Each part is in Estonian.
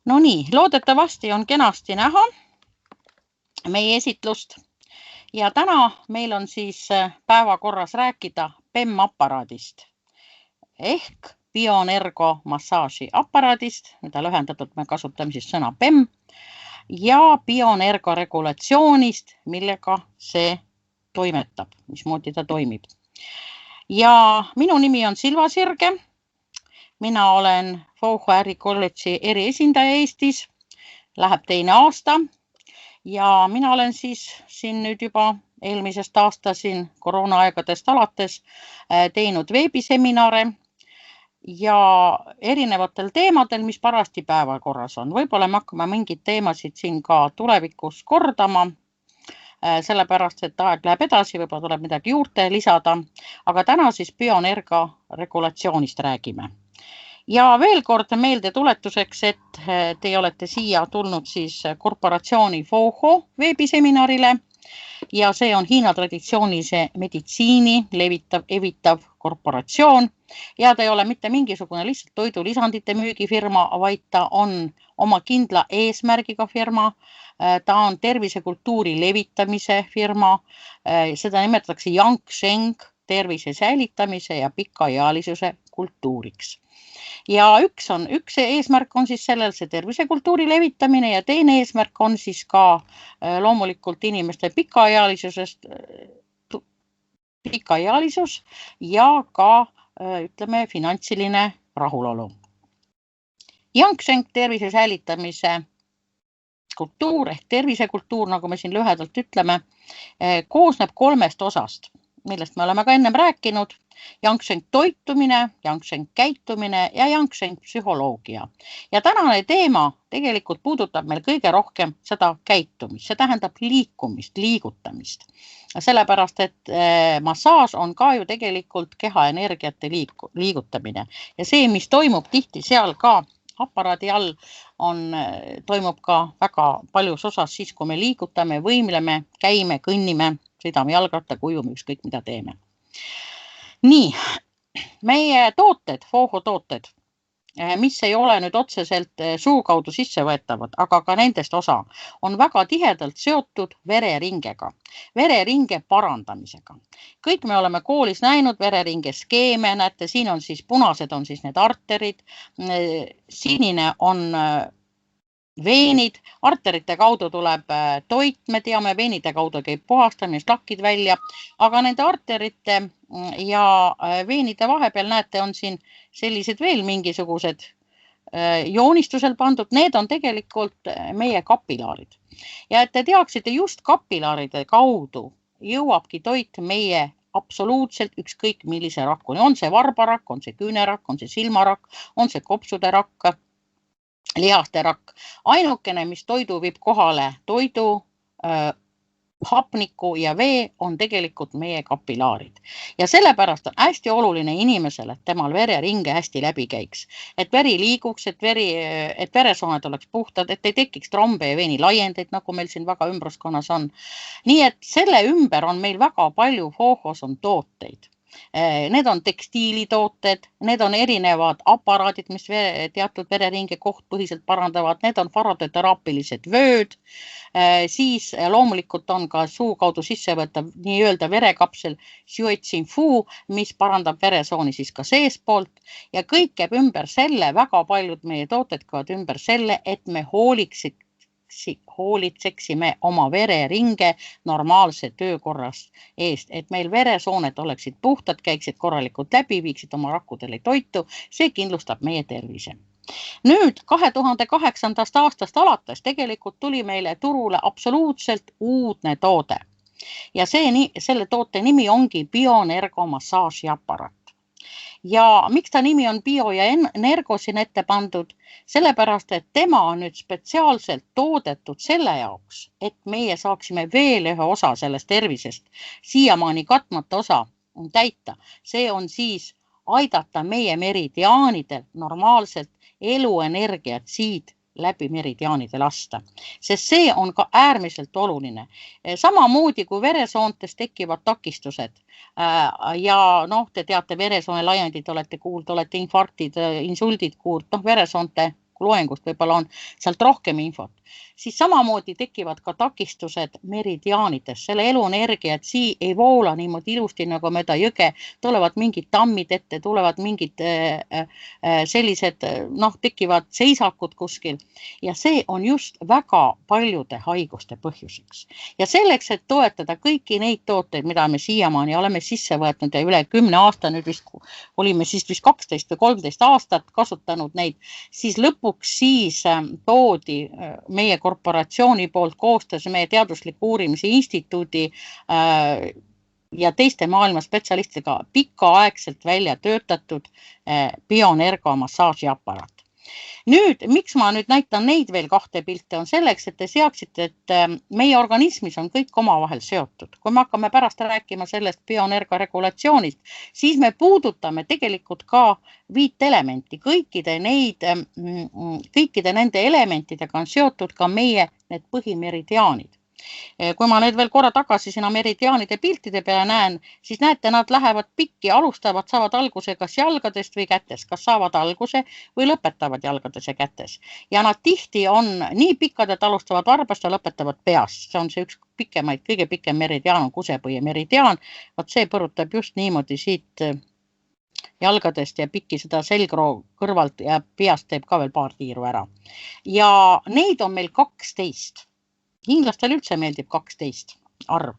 No nii, loodetavasti on kenasti näha meie esitlust ja täna meil on siis päevakorras rääkida PEM-aparaadist ehk bioenergo massaaži aparaadist, mida lühendatult me kasutame siis sõna PEM ja bioenergo regulatsioonist, millega see toimetab, mismoodi ta toimib. Ja minu nimi on Silva Sirge. Mina olen Vauxhall Äri kolledži eriesindaja Eestis, läheb teine aasta ja mina olen siis siin nüüd juba eelmisest aasta siin koroonaaegadest alates teinud veebiseminare ja erinevatel teemadel, mis parasti päevakorras on. Võib-olla me hakkame mingid teemasid siin ka tulevikus kordama, sellepärast, et aeg läheb edasi, võib-olla tuleb midagi juurde lisada, aga täna siis bioenergo regulatsioonist räägime. Ja veel kord meelde tuletuseks, et te olete siia tulnud siis korporatsiooni Vauxhall veebiseminarile ja see on Hiina traditsioonilise meditsiini evitav korporatsioon ja ta ei ole mitte mingisugune lihtsalt toidulisandite müügifirma, vaid ta on oma kindla eesmärgiga firma. Ta on tervisekultuuri levitamise firma, seda nimetatakse Yangsheng tervise säilitamise ja pikaealisuse kultuuriks. Ja üks eesmärk on siis sellel see tervisekultuuri levitamine ja teine eesmärk on siis ka loomulikult inimeste pikaealisus ja ka ütleme finantsiline rahulolu. Yangsheng tervise säilitamise kultuur ehk tervisekultuur, nagu me siin lühedalt ütleme, koosneb 3 osast, millest me oleme ka ennem rääkinud. Yangsheng toitumine, Yangsheng käitumine ja Yangsheng psühholoogia. Ja tänane teema tegelikult puudutab meil kõige rohkem seda käitumist, see tähendab liikumist, liigutamist. Sellepärast, et massaaž on ka ju tegelikult kehaenergiate liigutamine ja see, mis toimub tihti seal ka aparaadi all, toimub ka väga paljus osas siis, kui me liigutame, võimleme, käime, kõnnime, sõidame jalgrattaga, ujume, ükskõik mida teeme. Nii, meie tooted, Vauxhall tooted, mis ei ole nüüd otseselt suu kaudu sissevõetavad, aga ka nendest osa, on väga tihedalt seotud vereringega, vereringe parandamisega. Kõik me oleme koolis näinud vereringe skeeme, näete, siin on siis punased on siis need arterid, sinine on veenid, arterite kaudu tuleb toit, me teame, veenide kaudu käib puhastamine, šlakid välja, aga nende arterite ja veenide vahepeal näete, on siin sellised veel mingisugused joonistusel pandud, need on tegelikult meie kapilaarid. Ja et te teaksite, just kapilaaride kaudu jõuabki toit meie absoluutselt ükskõik millise rakkuni. On see varbarakk, on see küünerakk, on see silmarakk, on see kopsude rakk, lihaste rakk. Ainukene, mis toidu viib kohale toidu, hapniku ja vee, on tegelikult meie kapilaarid. Ja sellepärast on hästi oluline inimesele, et temal vereringe hästi läbi käiks. Et veri liiguks, et veresooned oleks puhtad, et ei tekiks trombe ja veeni laiendeid, nagu meil siin väga ümbruskonnas on. Nii et selle ümber on meil väga palju Vauxhalls on tooteid. Need on tekstiilitooted, need on erinevad aparaadid, mis teatud vereringe kohtpõhiselt parandavad, need on faroteraapilised vööd, siis loomulikult on ka suu kaudu sissevõttav nii-öelda verekapsel Xuetsinfu, mis parandab veresooni siis ka seespoolt ja kõik käib ümber selle, väga paljud meie tooted käivad ümber selle, et me hoolitseksime oma vereringe normaalse töökorras eest, et meil veresooned oleksid puhtad, käiksid korralikult läbi, viiksid oma rakkudele toitu, see kindlustab meie tervise. Nüüd 2008. aastast alates tegelikult tuli meile turule absoluutselt uudne toode ja selle toote nimi ongi bioenergo massaaži aparaat. Ja miks ta nimi on bio ja energo siin ette pandud? Sellepärast, et tema on nüüd spetsiaalselt toodetud selle jaoks, et meie saaksime veel ühe osa sellest tervisest, siiamaani katmata osa täita. See on siis aidata meie meridiaanidel normaalselt eluenergiat siit läbi meridiaanide lasta, sest see on ka äärmiselt oluline. Samamoodi kui veresoontes tekivad takistused ja te teate, veresoone laiendid olete kuulnud, olete infarktid, insuldid kuulnud, veresoonte loengust võib-olla on sealt rohkem infot, siis samamoodi tekivad ka takistused meridiaanides, selle eluenergia, et sii ei voola niimoodi ilusti nagu mööda jõge, tulevad mingid tammid ette, tulevad mingid sellised, tekivad seisakud kuskil ja see on just väga paljude haiguste põhjuseks. Ja selleks, et toetada kõiki neid tooteid, mida me siiamaani oleme sisse võetnud ja üle 10 aasta, nüüd vist olime siis vist 12 või 13 aastat kasutanud neid, siis lõpuks toodi meie korporatsiooni poolt koostas meie teadusliku uurimise instituudi ja teiste maailma spetsialistidega pikaaegselt välja töötatud Bionergo massaažiaparaat. Nüüd, miks ma nüüd näitan neid veel 2 pilte, on selleks, et te seaksite, et meie organismis on kõik omavahel seotud. Kui me hakkame pärast rääkima sellest Bionergo regulatsioonist, siis me puudutame tegelikult ka 5 elementi. Kõikide nende elementidega on seotud ka meie need põhimeridiaanid. Kui ma nüüd veel korra tagasi sinna meridiaanide piltide peale näen, siis näete, nad lähevad pikki, alustavad, saavad alguse kas jalgadest või kätes, kas saavad alguse või lõpetavad jalgades ja kätes. Ja nad tihti on nii pikad, et alustavad varbast ja lõpetavad peast. See on see üks pikemaid, kõige pikem meridiaan on kusepõie meridiaan. Vaat see põrutab just niimoodi siit jalgadest ja pikki seda selgroo kõrvalt ja peast teeb ka veel paar tiiru ära. Ja neid on meil 12. Hiinlastel üldse meeldib 12 arv.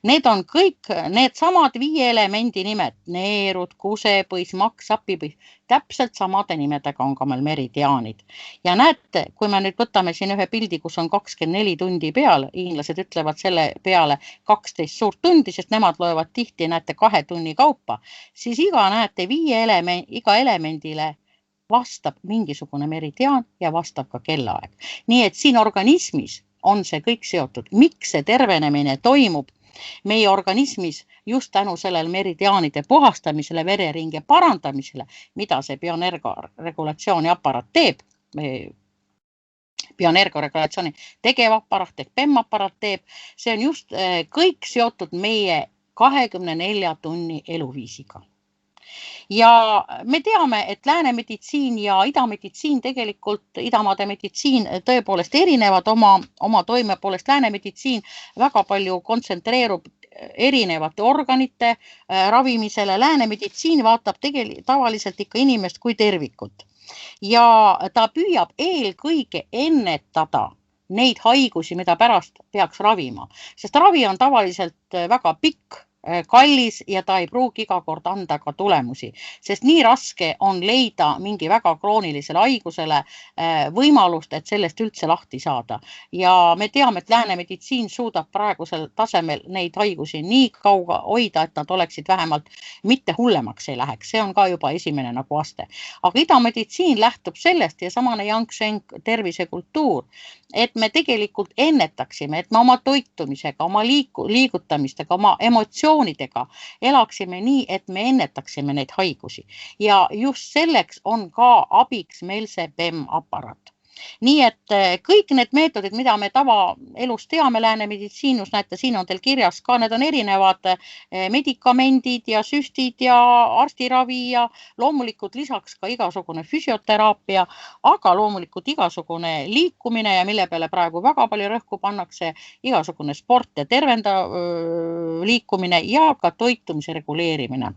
Need on kõik need samad 5 elemendi nimed, neerud, kusepõis, maks, sapipõis, täpselt samade nimedega on ka meil meridiaanid. Ja näete, kui me nüüd võtame siin ühe pildi, kus on 24 tundi peal, hiinlased ütlevad selle peale 12 suurt tundi, sest nemad loevad tihti, näete, 2 tunni kaupa, siis iga elemendile vastab mingisugune meridiaan ja vastab ka kellaaeg. Nii et siin organismis on see kõik seotud. Miks see tervenemine toimub meie organismis just tänu sellele meridiaanide puhastamisele, vereringe parandamisele, mida see Bionergo regulatsiooni aparaat teeb, Bionergo regulatsiooni tegev aparaat ehk PEM-aparaat teeb, see on just kõik seotud meie 24 tunni eluviisiga. Ja me teame, et lääne meditsiin ja idameditsiin tegelikult, idamaade meditsiin tõepoolest erinevad oma toime poolest. Lääne meditsiin väga palju kontsentreerub erinevate organite ravimisele. Lääne meditsiin vaatab tavaliselt ikka inimest kui tervikut. Ja ta püüab eelkõige ennetada neid haigusi, mida pärast peaks ravima. Sest ravi on tavaliselt väga pikk, kallis ja ta ei pruugi iga kord anda ka tulemusi, sest nii raske on leida mingi väga kroonilisele haigusele võimalust, et sellest üldse lahti saada. Ja me teame, et lääne meditsiin suudab praegusel tasemel neid haigusi nii kauga hoida, et nad oleksid vähemalt mitte hullemaks ei läheks. See on ka juba esimene nagu aste. Aga idameditsiin lähtub sellest ja samane Yang Sheng tervisekultuur, et me tegelikult ennetaksime, et me oma toitumisega, oma liigutamistega, oma emotsioonidega elaksime nii, et me ennetaksime neid haigusi. Ja just selleks on ka abiks meil see PEM-aparaat. Nii et kõik need meetodid, mida me tavaelus teame lääne meditsiinus, näete, siin on teil kirjas ka, need on erinevad medikamendid ja süstid ja arstiravi ja loomulikult lisaks ka igasugune füsioteraapia, aga loomulikult igasugune liikumine ja mille peale praegu väga palju rõhku pannakse, igasugune sport ja tervendav liikumine ja ka toitumise reguleerimine.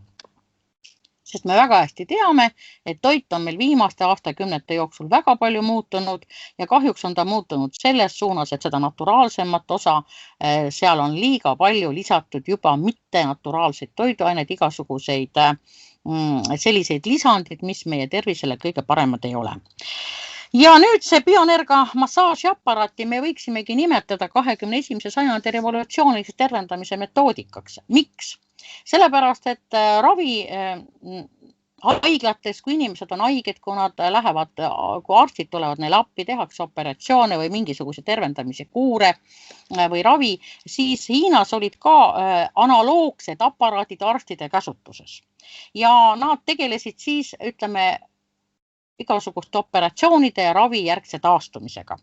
Sest me väga hästi teame, et toit on meil viimaste aastakümnete jooksul väga palju muutunud ja kahjuks on ta muutunud selles suunas, et seda naturaalsemat osa, seal on liiga palju lisatud juba mitte naturaalseid toiduaineid, igasuguseid selliseid lisandid, mis meie tervisele kõige paremad ei ole. Ja nüüd see Bionergo massaažiaparaati me võiksimegi nimetada 21. sajandi revolutsioonilise tervendamise metoodikaks. Miks? Sellepärast, et ravi haiglates, kui inimesed on haiged, kui nad lähevad, kui arstid tulevad neile appi, tehakse operatsioone või mingisuguse tervendamise kuure või ravi, siis Hiinas olid ka analoogsed aparaadid arstide käsutuses. Ja nad tegelesid siis, ütleme, igasuguste operatsioonide ja ravi järgse taastumisega.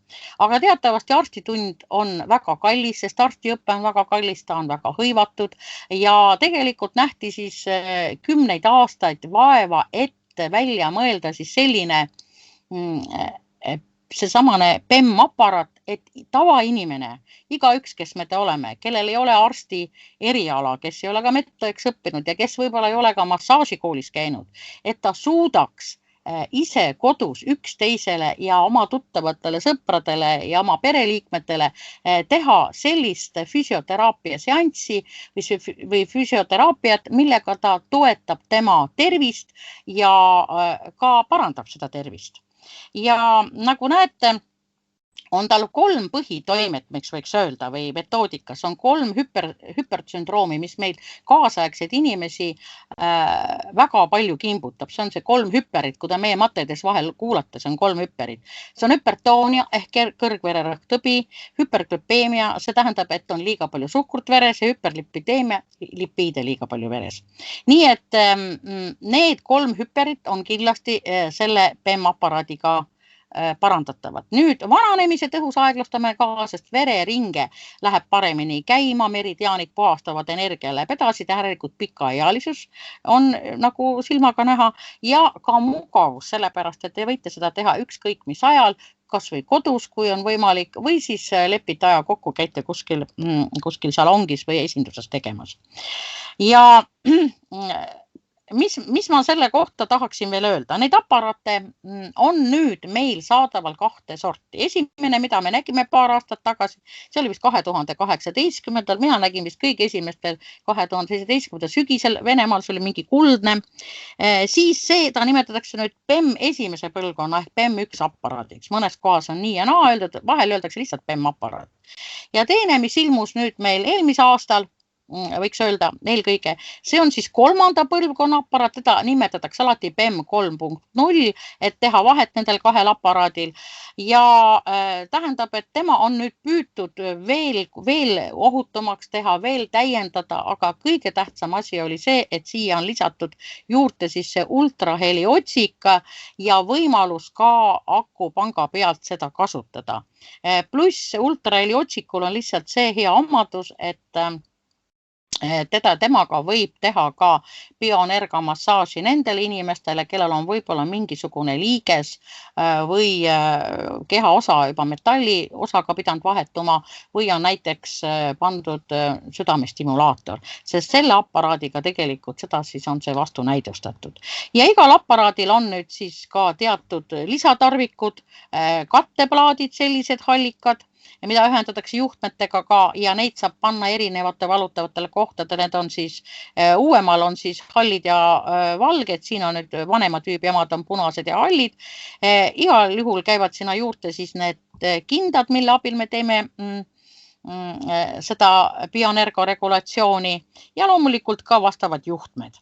Aga teatavasti arstitund on väga kallis, sest arstiõppe on väga kallis, ta on väga hõivatud ja tegelikult nähti siis 10 aastaid vaeva, et välja mõelda siis selline seesamane PEM-aparaat, et tavainimene, igaüks, kes me te oleme, kellel ei ole arsti eriala, kes ei ole ka medõeks õppinud ja kes võib-olla ei ole ka massaažikoolis käinud, et ta suudaks ise kodus üksteisele ja oma tuttavatele sõpradele ja oma pereliikmetele teha sellist füsioteraapia seanssi või füsioteraapiat, millega ta toetab tema tervist ja ka parandab seda tervist. Ja nagu näete, on tal 3 põhitoimet, miks võiks öelda, või metoodikas on 3 hüpertsündroomi, mis meil kaasaegseid inimesi väga palju kimbutab. See on see 3 hüperit, kui ta meie matedes vahel kuulata, see on 3 hüperit. See on hüpertoonia ehk kõrgvererõhk tõbi, hüperglüpeemia, see tähendab, et on liiga palju suhkrut veres ja hüperlipideemia, lipiide liiga palju veres. Nii et need 3 hüperit on kindlasti selle PEM-aparaadiga parandatavad. Nüüd vananemise tõhus aeglustamine ka, sest vereringe läheb paremini käima, meridiaanid puhastavad energia läheb edasi, tähelikult pikaealisus on nagu silmaga näha ja ka mugavus, sellepärast, et te võite seda teha ükskõik mis ajal, kas või kodus, kui on võimalik, või siis lepite aja kokku, käite kuskil salongis või esinduses tegemas. Ja mis ma selle kohta tahaksin veel öelda? Neid aparaate on nüüd meil saadaval 2 sorti. Esimene, mida me nägime paar aastat tagasi, see oli vist 2018. Mina nägin vist kõige esimestel 2017. sügisel Venemaal, see oli mingi kuldne. Siis seda nimetatakse nüüd PEM esimese põlvkonna ehk PEM1 aparaadiks. Mõnes kohas on nii ja naa öeldud, vahel öeldakse lihtsalt PEM-aparaat. Ja teine, mis ilmus nüüd meil eelmise aastal, võiks öelda eelkõige, see on siis 3. põlvkonna aparaat, teda nimetatakse alati PEM 3.0, et teha vahet nendel 2 aparaadil ja tähendab, et tema on nüüd püütud veel ohutumaks teha, veel täiendada, aga kõige tähtsam asi oli see, et siia on lisatud juurde siis see ultraheli otsik ja võimalus ka akupanga pealt seda kasutada. Pluss ultraheli otsikul on lihtsalt see hea omadus, et temaga võib teha ka bioenergamassaaži nendele inimestele, kellel on võib-olla mingisugune liiges või kehaosa juba metalli osaga pidanud vahetuma või on näiteks pandud südamestimulaator, sest selle aparaadiga tegelikult seda siis on see vastunäidustatud. Ja igal aparaadil on nüüd siis ka teatud lisatarvikud, katteplaadid, sellised hallikad, mida ühendatakse juhtmetega ka ja neid saab panna erinevate valutavatele kohtadele. Need on siis, uuemal on siis hallid ja valged, siin on nüüd vanema tüübi emad on punased ja hallid. Igal juhul käivad sinna juurde siis need kindad, mille abil me teeme seda bioenergoregulatsiooni ja loomulikult ka vastavad juhtmed.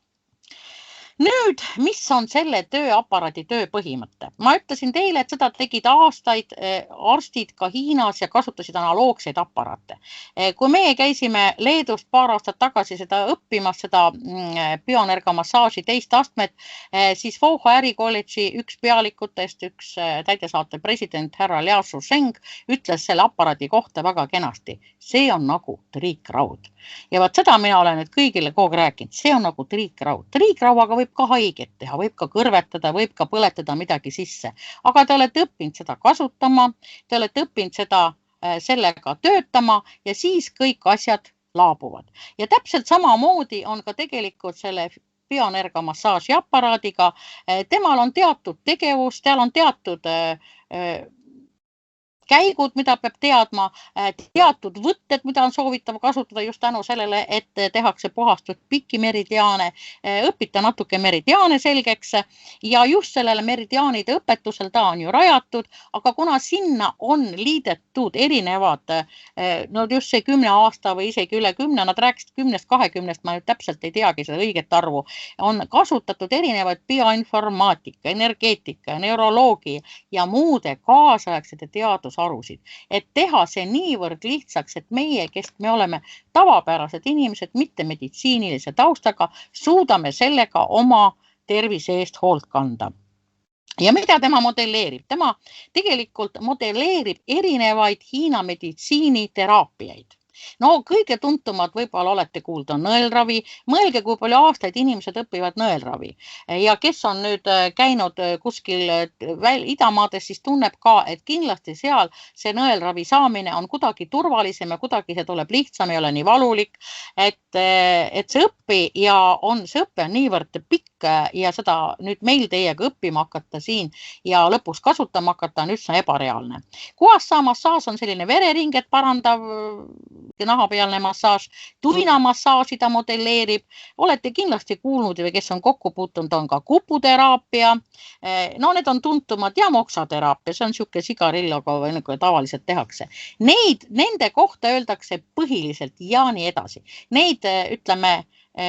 Nüüd, mis on selle tööaparaadi töö põhimõte? Ma ütlesin teile, et seda tegid aastaid arstid ka Hiinas ja kasutasid analoogseid aparaate. Kui meie käisime Leedust paar aastat tagasi seda õppimas, seda bioenergamassaaži 2. astmet, siis Voha ärikolledži üks pealikutest, üks täidesaatev president härra Liao Sheng ütles selle aparaadi kohta väga kenasti. See on nagu triikraud. Ja vaat seda mina olen nüüd kõigile kogu rääkinud. See on nagu triikraud. Triikrauaga võib ka haiget teha, võib ka kõrvetada, võib ka põletada midagi sisse. Aga te olete õppinud seda kasutama, te olete õppinud seda sellega töötama ja siis kõik asjad laabuvad. Ja täpselt samamoodi on ka tegelikult selle bioenergamassaaži aparaadiga. Temal on teatud tegevus, tal on teatud käigud, mida peab teadma, teatud võtted, mida on soovitav kasutada just tänu sellele, et tehakse puhastud pikki meridiaane, õpita natuke meridiaane selgeks ja just sellele meridiaanide õpetusel ta on ju rajatud, aga kuna sinna on liidetud erinevad, no just see 10 aasta või isegi üle 10, nad rääkisid 10-20, ma nüüd täpselt ei teagi seda õiget arvu, on kasutatud erinevaid bioinformaatika, energeetika, neuroloogia ja muude kaasaegsete teadusarusid, et teha see niivõrd lihtsaks, et meie, kes me oleme tavapärased inimesed, mitte meditsiinilise taustaga, suudame sellega oma tervise eest hoolt kanda. Ja mida tema modelleerib? Tema tegelikult modelleerib erinevaid Hiina meditsiiniteraapiaid. No kõige tuntumad võib-olla olete kuulda nõelravi. Mõelge, kui palju aastaid inimesed õpivad nõelravi. Ja kes on nüüd käinud kuskil idamaades, siis tunneb ka, et kindlasti seal see nõelravi saamine on kuidagi turvalisem ja kuidagi see tuleb lihtsam, ei ole nii valulik, et see õpe on niivõrd pikk ja seda nüüd meil teiega õppima hakata siin ja lõpuks kasutama hakata on üsna ebareaalne. Kuassaa massaaž on selline vereringet parandav nahapealne massaaž, tuinamassaaži ta modelleerib. Olete kindlasti kuulnud või kes on kokku puutunud, on ka kuputeraapia. No need on tuntumad ja moksateraapia, see on siuke sigarilloga või nagu tavaliselt tehakse. Nende kohta öeldakse põhiliselt ja nii edasi. Neid, ütleme,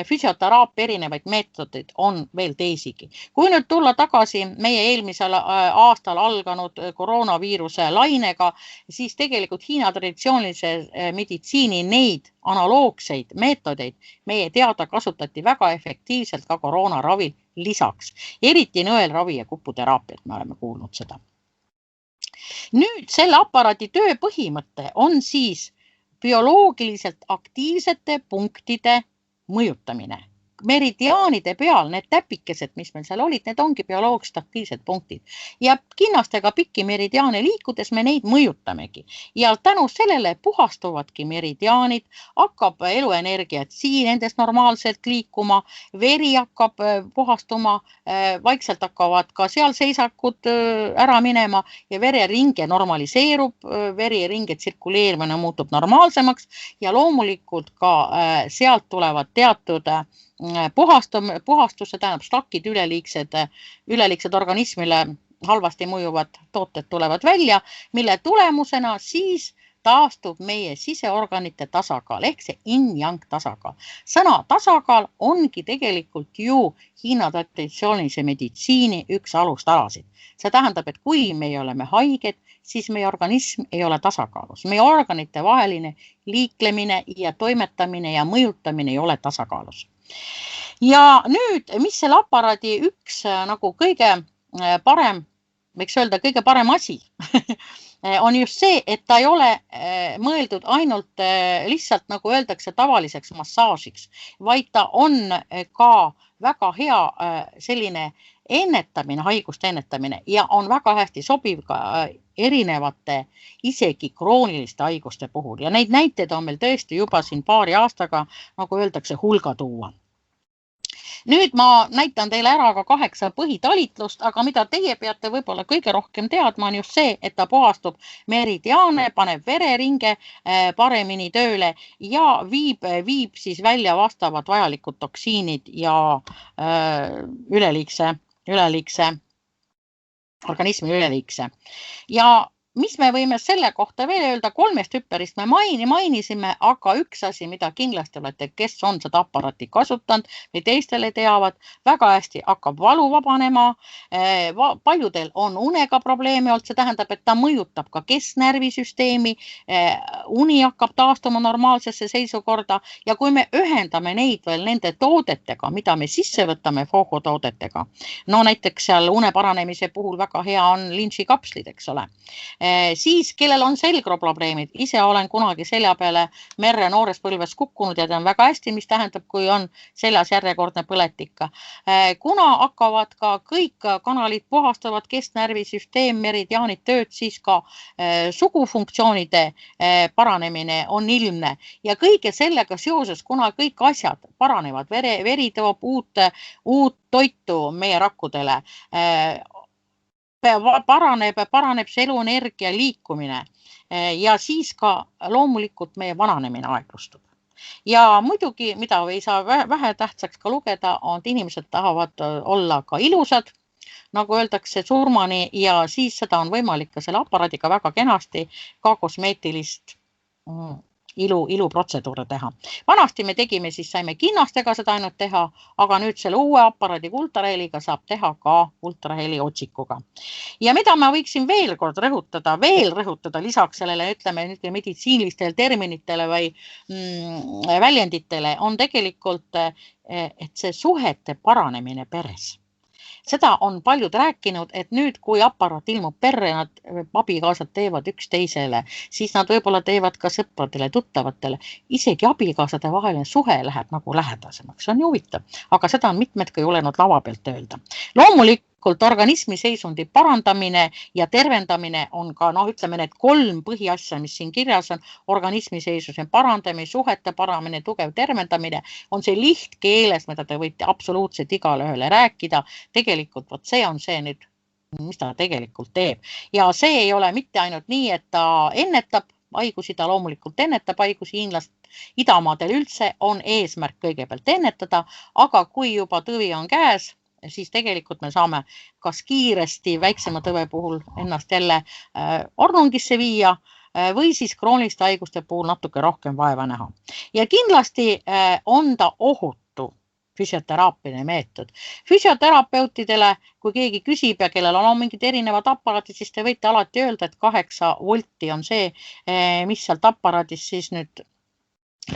füsioteraapia erinevaid meetodeid on veel teisigi. Kui nüüd tulla tagasi meie eelmisel aastal alganud koroonaviiruse lainega, siis tegelikult Hiina traditsioonilise meditsiini neid analoogseid meetodeid meie teada kasutati väga efektiivselt ka koroonaravil lisaks. Eriti nõelravi ja kuputeraapiat me oleme kuulnud seda. Nüüd selle aparaadi töö põhimõte on siis bioloogiliselt aktiivsete punktide mõjutamine. Meridiaanide peal, need täpikesed, mis meil seal olid, need ongi bioloogiliselt aktiivsed punktid. Ja kinnastega pikki meridiaane liikudes me neid mõjutamegi. Ja tänu sellele puhastuvadki meridiaanid, hakkab eluenergiat siin endes normaalselt liikuma, veri hakkab puhastuma, vaikselt hakkavad ka seal seisakud ära minema ja vereringe normaliseerub, veriringe tsirkuleerimine muutub normaalsemaks ja loomulikult ka sealt tulevad teatud puhastus, see tähendab stakid, üleliigsed organismile halvasti mõjuvad tooted tulevad välja, mille tulemusena siis taastub meie siseorganite tasakaal ehk see yin-yang tasakaal. Sõna tasakaal ongi tegelikult ju Hiina traditsioonilise meditsiini üks alustalasid. See tähendab, et kui me oleme haiged, siis meie organism ei ole tasakaalus. Meie organite vaheline liiklemine ja toimetamine ja mõjutamine ei ole tasakaalus. Ja nüüd, mis selle aparaadi üks nagu kõige parem, võiks öelda kõige parem asi, on just see, et ta ei ole mõeldud ainult lihtsalt, nagu öeldakse, tavaliseks massaažiks, vaid ta on ka väga hea selline ennetamine, haiguste ennetamine ja on väga hästi sobiv ka erinevate isegi krooniliste haiguste puhul. Ja neid näiteid on meil tõesti juba siin paari aastaga, nagu öeldakse, hulga tuua. Nüüd ma näitan teile ära ka 8 põhitalitlust, aga mida teie peate võib-olla kõige rohkem teadma on just see, et ta puhastub meridiaane, paneb vereringe paremini tööle ja viib siis välja vastavad vajalikud toksiinid ja üleliigse organismi üleliigse. Ja mis me võime selle kohta veel öelda, 3 hüpperist me mainisime, aga üks asi, mida kindlasti olete, kes on seda aparaati kasutanud või teistele teavad, väga hästi hakkab valu vabanema, paljudel on unega probleeme olnud, see tähendab, et ta mõjutab ka kesknärvisüsteemi, uni hakkab taastuma normaalsesse seisukorda ja kui me ühendame neid veel nende toodetega, mida me sisse võtame FOHO-toodetega, no näiteks seal une paranemise puhul väga hea on linši kapslid, eks ole. Siis, kellel on selgroprobleemid, ise olen kunagi selja peale merre noores põlves kukkunud ja tean väga hästi, mis tähendab, kui on seljas järjekordne põletika. Kuna hakkavad ka kõik kanalid puhastavad kesknärvisüsteem, meridiaanid tööd, siis ka sugufunktsioonide paranemine on ilmne. Ja kõige sellega seoses, kuna kõik asjad paranevad, veri toob uut toitu meie rakkudele, paraneb see eluenergia liikumine ja siis ka loomulikult meie vananemine aeglustub. Ja muidugi, mida ei saa vähe tähtsaks ka lugeda, on, et inimesed tahavad olla ka ilusad, nagu öeldakse, surmani ja siis seda on võimalik ka selle aparaadiga väga kenasti ka kosmeetilist iluprotseduure teha. Vanasti me tegime, siis saime kinnastega seda ainult teha, aga nüüd selle uue aparaadiga ultraheliga saab teha ka ultraheli otsikuga. Ja mida ma võiksin veel kord rõhutada lisaks sellele, ütleme, meditsiinilistele terminitele või väljenditele, on tegelikult, et see suhete paranemine peres. Seda on paljud rääkinud, et nüüd, kui aparaat ilmub perre, nad abikaasad teevad üksteisele, siis nad võib-olla teevad ka sõpradele, tuttavatele. Isegi abikaasade vaheline suhe läheb nagu lähedasemaks. See on huvitav, aga seda on mitmed ka julenud lava pealt öelda. Loomulikult organismi seisundi parandamine ja tervendamine on ka, ütleme need 3 põhiasja, mis siin kirjas on, organismi seisuse parandamine, suhete paramine, tugev tervendamine, on see lihtkeeles, mida te võite absoluutselt igale ühele rääkida. Tegelikult see on see nüüd, mis ta tegelikult teeb. Ja see ei ole mitte ainult nii, et ta ennetab haigusi, ta loomulikult ennetab haigusi, idamaadel üldse on eesmärk kõigepealt ennetada, aga kui juba tõvi on käes, siis tegelikult me saame kas kiiresti väiksema tõve puhul ennast jälle ornungisse viia või siis krooniliste haiguste puhul natuke rohkem vaeva näha. Ja kindlasti on ta ohutu füsioteraapiline meetod. Füsioterapeutidele, kui keegi küsib ja kellel on mingid erinevad aparaadid, siis te võite alati öelda, et 8 volti on see, mis sealt aparaadis siis nüüd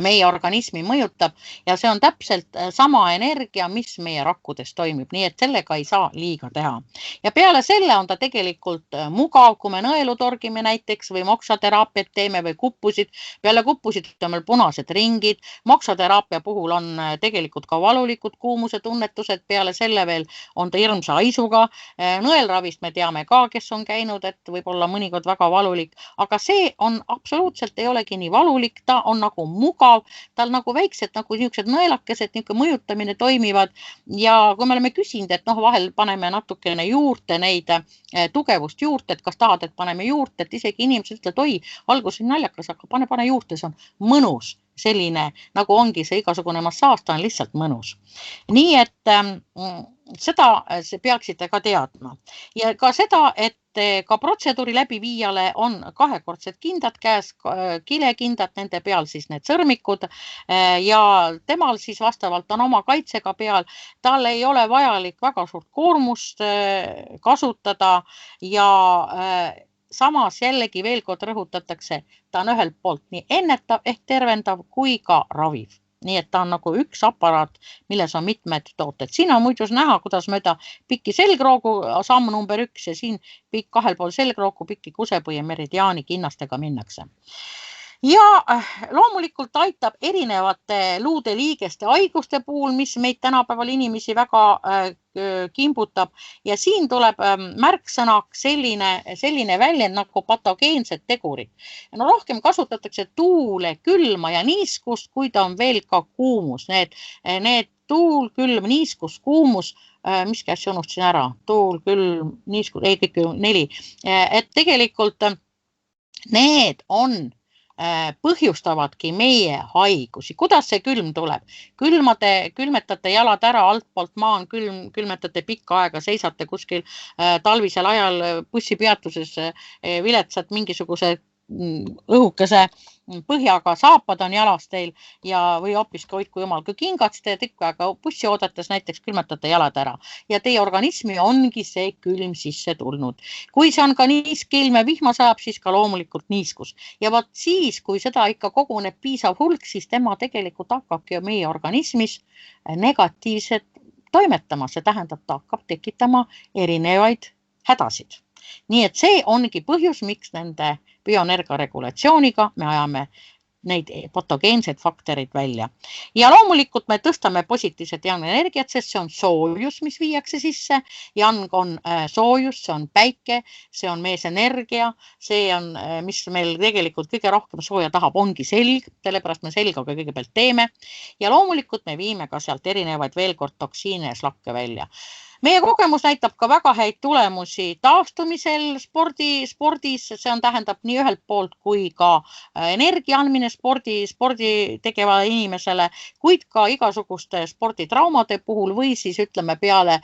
meie organismi mõjutab ja see on täpselt sama energia, mis meie rakkudes toimib, nii et sellega ei saa liiga teha. Ja peale selle on ta tegelikult mugav, kui me nõelu torgime näiteks või moksateraapiat teeme või kuppusid. Peale kuppusid on meil punased ringid. Moksateraapia puhul on tegelikult ka valulikud kuumuse tunnetused, peale selle veel on ta hirmsa haisuga. Nõelravist me teame ka, kes on käinud, et võib-olla mõnikord väga valulik, aga see on absoluutselt ei olegi nii valulik, ta on nagu mugav, tal nagu väiksed nagu niisugused nõelakesed, niisugune mõjutamine toimivad ja kui me oleme küsinud, et vahel paneme natukene juurde neid tugevust juurde, et kas tahad, et paneme juurde, et isegi inimesed ütlevad, oi, algus on naljakas, aga pane juurde, see on mõnus, selline nagu ongi see igasugune massaaž, ta on lihtsalt mõnus. Nii et seda peaksite ka teadma ja ka seda, et ka protseduuri läbiviijale on 2-kordsed kindad käes, kilekindad, nende peal siis need sõrmikud ja temal siis vastavalt on oma kaitsega peal. Tal ei ole vajalik väga suurt koormust kasutada ja samas jällegi veel kord rõhutatakse, ta on ühelt poolt nii ennetav ehk tervendav kui ka raviv. Nii et ta on nagu üks aparaat, milles on mitmed tooted. Siin on muidus näha, kuidas mööda pikki selgroogu, samm number 1 ja siin 2 pool selgroogu pikki kusepõie meridiaani kinnastega minnakse. Ja loomulikult aitab erinevate luude liigeste haiguste puhul, mis meid tänapäeval inimesi väga kimbutab ja siin tuleb märksõnaks selline väljend nagu patogeensed tegurid. Rohkem kasutatakse tuule, külma ja niiskust, kui ta on veel ka kuumus. Need tuul, külm, niiskus, kuumus, mis käes unustasin ära? Tuul, külm, niiskus, ei kõik 4. Et tegelikult need on põhjustavadki meie haigusi. Kuidas see külm tuleb? Külmetate jalad ära, altpoolt maa on külm, külmetate pikka aega, seisate kuskil talvisel ajal bussipeatuses, viletsad mingisuguse õhukese põhjaga saapad on jalas teil ja või hoopis hoidku jumal, kui kingad, te tükk aega bussi oodates näiteks külmetate jalad ära ja teie organismi ongi see külm sisse tulnud. Kui see on ka niiskilme vihma saab, siis ka loomulikult niiskus. Ja vaat siis, kui seda ikka koguneb piisav hulk, siis tema tegelikult hakkabki meie organismis negatiivset toimetama. See tähendab, ta hakkab tekitama erinevaid hädasid. Nii et see ongi põhjus, miks nende bioenergia regulatsiooniga me ajame neid patogeensed faktorid välja. Ja loomulikult me tõstame positiivset yang-energiat, sest see on soojus, mis viiakse sisse. Yang on soojus, see on päike, see on meesenergia, see on, mis meil tegelikult kõige rohkem sooja tahab, ongi selg, sellepärast me selgaga kõigepealt teeme. Ja loomulikult me viime ka sealt erinevaid veel kord toksiine ja slakke välja. Meie kogemus näitab ka väga häid tulemusi taastumisel spordis, see on tähendab nii ühelt poolt kui ka energia andmine spordi tegeva inimesele, kuid ka igasuguste sporditraumade puhul või siis ütleme peale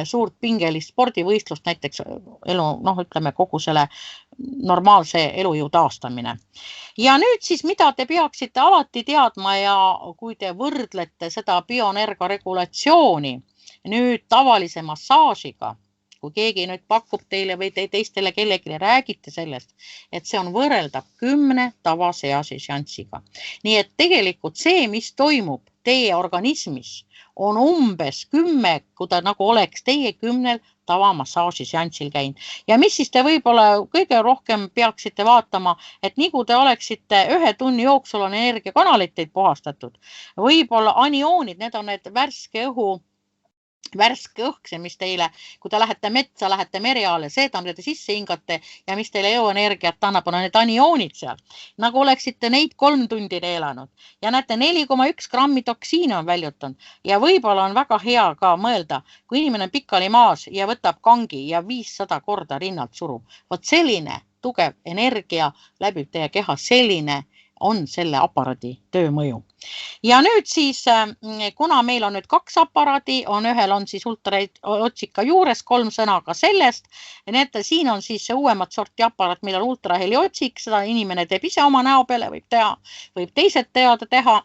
suurt pingelist spordivõistlust, näiteks ütleme kogu selle normaalse elujõu taastamine. Ja nüüd siis, mida te peaksite alati teadma ja kui te võrdlete seda bioenergia regulatsiooni nüüd tavalise massaažiga, kui keegi nüüd pakub teile või teistele kellelegi räägite sellest, et see on võrreldav 10 tavaseasi seanssiga. Nii et tegelikult see, mis toimub teie organismis on umbes 10, kui ta nagu oleks teie 10 tavamassaaži seanssil käinud. Ja mis siis te võib-olla kõige rohkem peaksite vaatama, et nii kui te oleksite 1 tunni jooksul on energiakanalid teid puhastatud, võib-olla anioonid, need on need värske õhk, see, mis teile, kui te lähete metsa, lähete mereaale, seda, mida te sisse hingate ja mis teile jõuenergiat annab, on need anioonid seal. Nagu oleksite neid 3 tundi neelanud ja näete 4,1 grammi toksiini on väljutanud ja võib-olla on väga hea ka mõelda, kui inimene on pikali maas ja võtab kangi ja 500 korda rinnalt surub. Vot selline tugev energia läbib teie keha, selline on selle aparaadi töömõju. Ja nüüd siis, kuna meil on nüüd 2 aparaadi, ühel on siis ultraheliotsika juures 3 sõna ka sellest. Näete, siin on siis see uuemat sorti aparaat, millel ultraheliotsik, seda inimene teeb ise oma näo peale, võib teha, võib teised teha,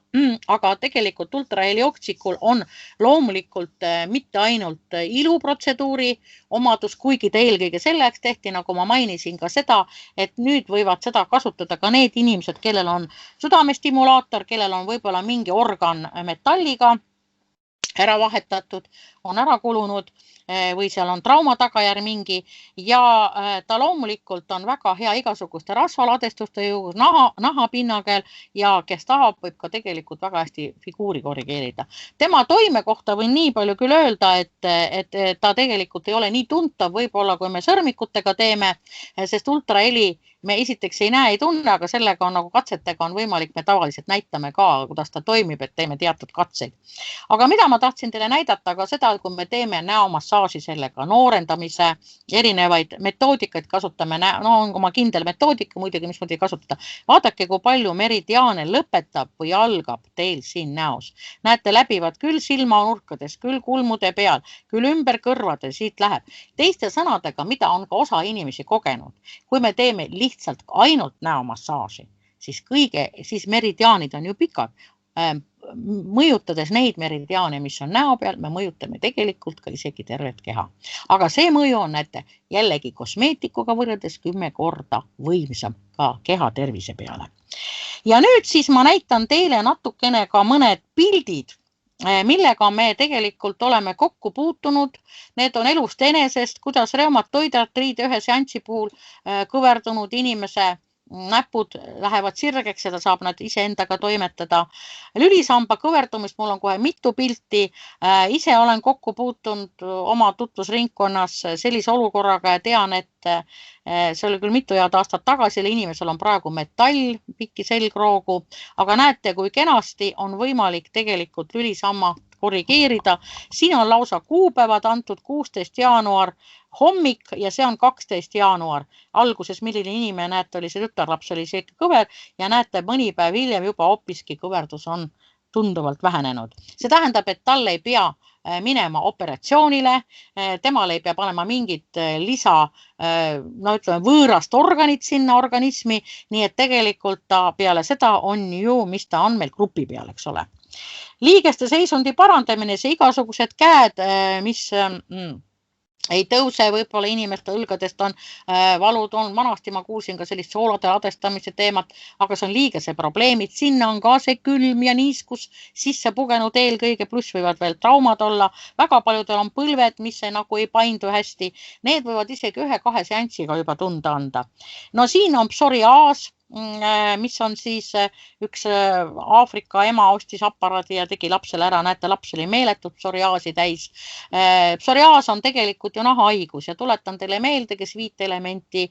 aga tegelikult ultraheliootsikul on loomulikult mitte ainult iluprotseduuri omadus, kuigi ta eelkõige selleks tehti, nagu ma mainisin ka seda, et nüüd võivad seda kasutada ka need inimesed, kellel on südamestimulaator, kellel on võib-olla mingi organ metalliga ära vahetatud, on ära kulunud või seal on trauma tagajärg mingi ja ta loomulikult on väga hea igasuguste rasvaladestuste juures, nahapinnagel ja kes tahab, võib ka tegelikult väga hästi figuuri korrigeerida. Tema toime kohta võin nii palju küll öelda, et ta tegelikult ei ole nii tuntav võib-olla, kui me sõrmikutega teeme, sest ultraheli me esiteks ei näe, ei tunne, aga sellega on nagu katsetega on võimalik, me tavaliselt näitame ka, kuidas ta toimib, et teeme teatud katseid. Aga mida ma tahtsin teile näidata ka seda, kui me teeme näomassaaži sellega, noorendamise, erinevaid metoodikaid kasutame, on oma kindel metoodika muidugi, mis muidugi kasutada. Vaadake, kui palju meridiaane lõpetab või algab teil siin näos. Näete, läbivad küll silmanurkades, küll kulmude peal, küll ümber kõrvade, siit läheb. Teiste sõnadega, mida on ka osa inimesi kogenud, kui me teeme lihtsalt ainult näomassaaži, siis meridiaanid on ju pikad. Mõjutades neid meridiaane, mis on näo peal, me mõjutame tegelikult ka isegi tervet keha. Aga see mõju on, näete, jällegi kosmeetikuga võrreldes 10 korda võimsam ka keha tervise peale. Ja nüüd siis ma näitan teile natukene ka mõned pildid, millega me tegelikult oleme kokku puutunud. Need on elust enesest, kuidas reumatoidartriidi ühe seanssi puhul kõverdunud inimese näpud lähevad sirgeks, seda saab nad ise endaga toimetada. Lülisamba kõverdumist, mul on kohe mitu pilti. Ise olen kokku puutunud oma tutvusringkonnas sellise olukorraga ja tean, et see oli küll mitu head aastat tagasi, inimesel on praegu metall pikki selgroogu, aga näete, kui kenasti on võimalik tegelikult lülisamma korrigeerida. Siin on lausa kuupäevad antud 16 jaanuar hommik ja see on 12 jaanuar. Alguses milline inimene, näete, oli see tütarlaps, oli see kõver ja näete, mõni päev hiljem juba hoopiski kõverdus on tunduvalt vähenenud. See tähendab, et tal ei pea minema operatsioonile, temal ei pea panema mingit lisa, võõrast organit sinna organismi, nii et tegelikult ta peale seda on ju, mis ta on meil grupi peal, eks ole. Liigeste seisundi parandamine, see igasugused käed, mis ei tõuse, võib-olla inimeste õlgadest on valud on, vanasti ma kuulsin ka sellist soolade ladestamise teemat, aga see on liigese probleemid, sinna on ka see külm ja niiskus sisse pugenud eelkõige, pluss võivad veel traumad olla, väga paljudel on põlved, mis nagu ei paindu hästi, need võivad isegi 1-2 seanssiga juba tunda anda. No siin on psoriaas, mis on siis üks Aafrika ema ostis aparaadi ja tegi lapsele ära, näete, laps oli meeletult psoriaasi täis. Psoriaas on tegelikult ju nahahaigus ja tuletan teile meelde, kes 5 elementi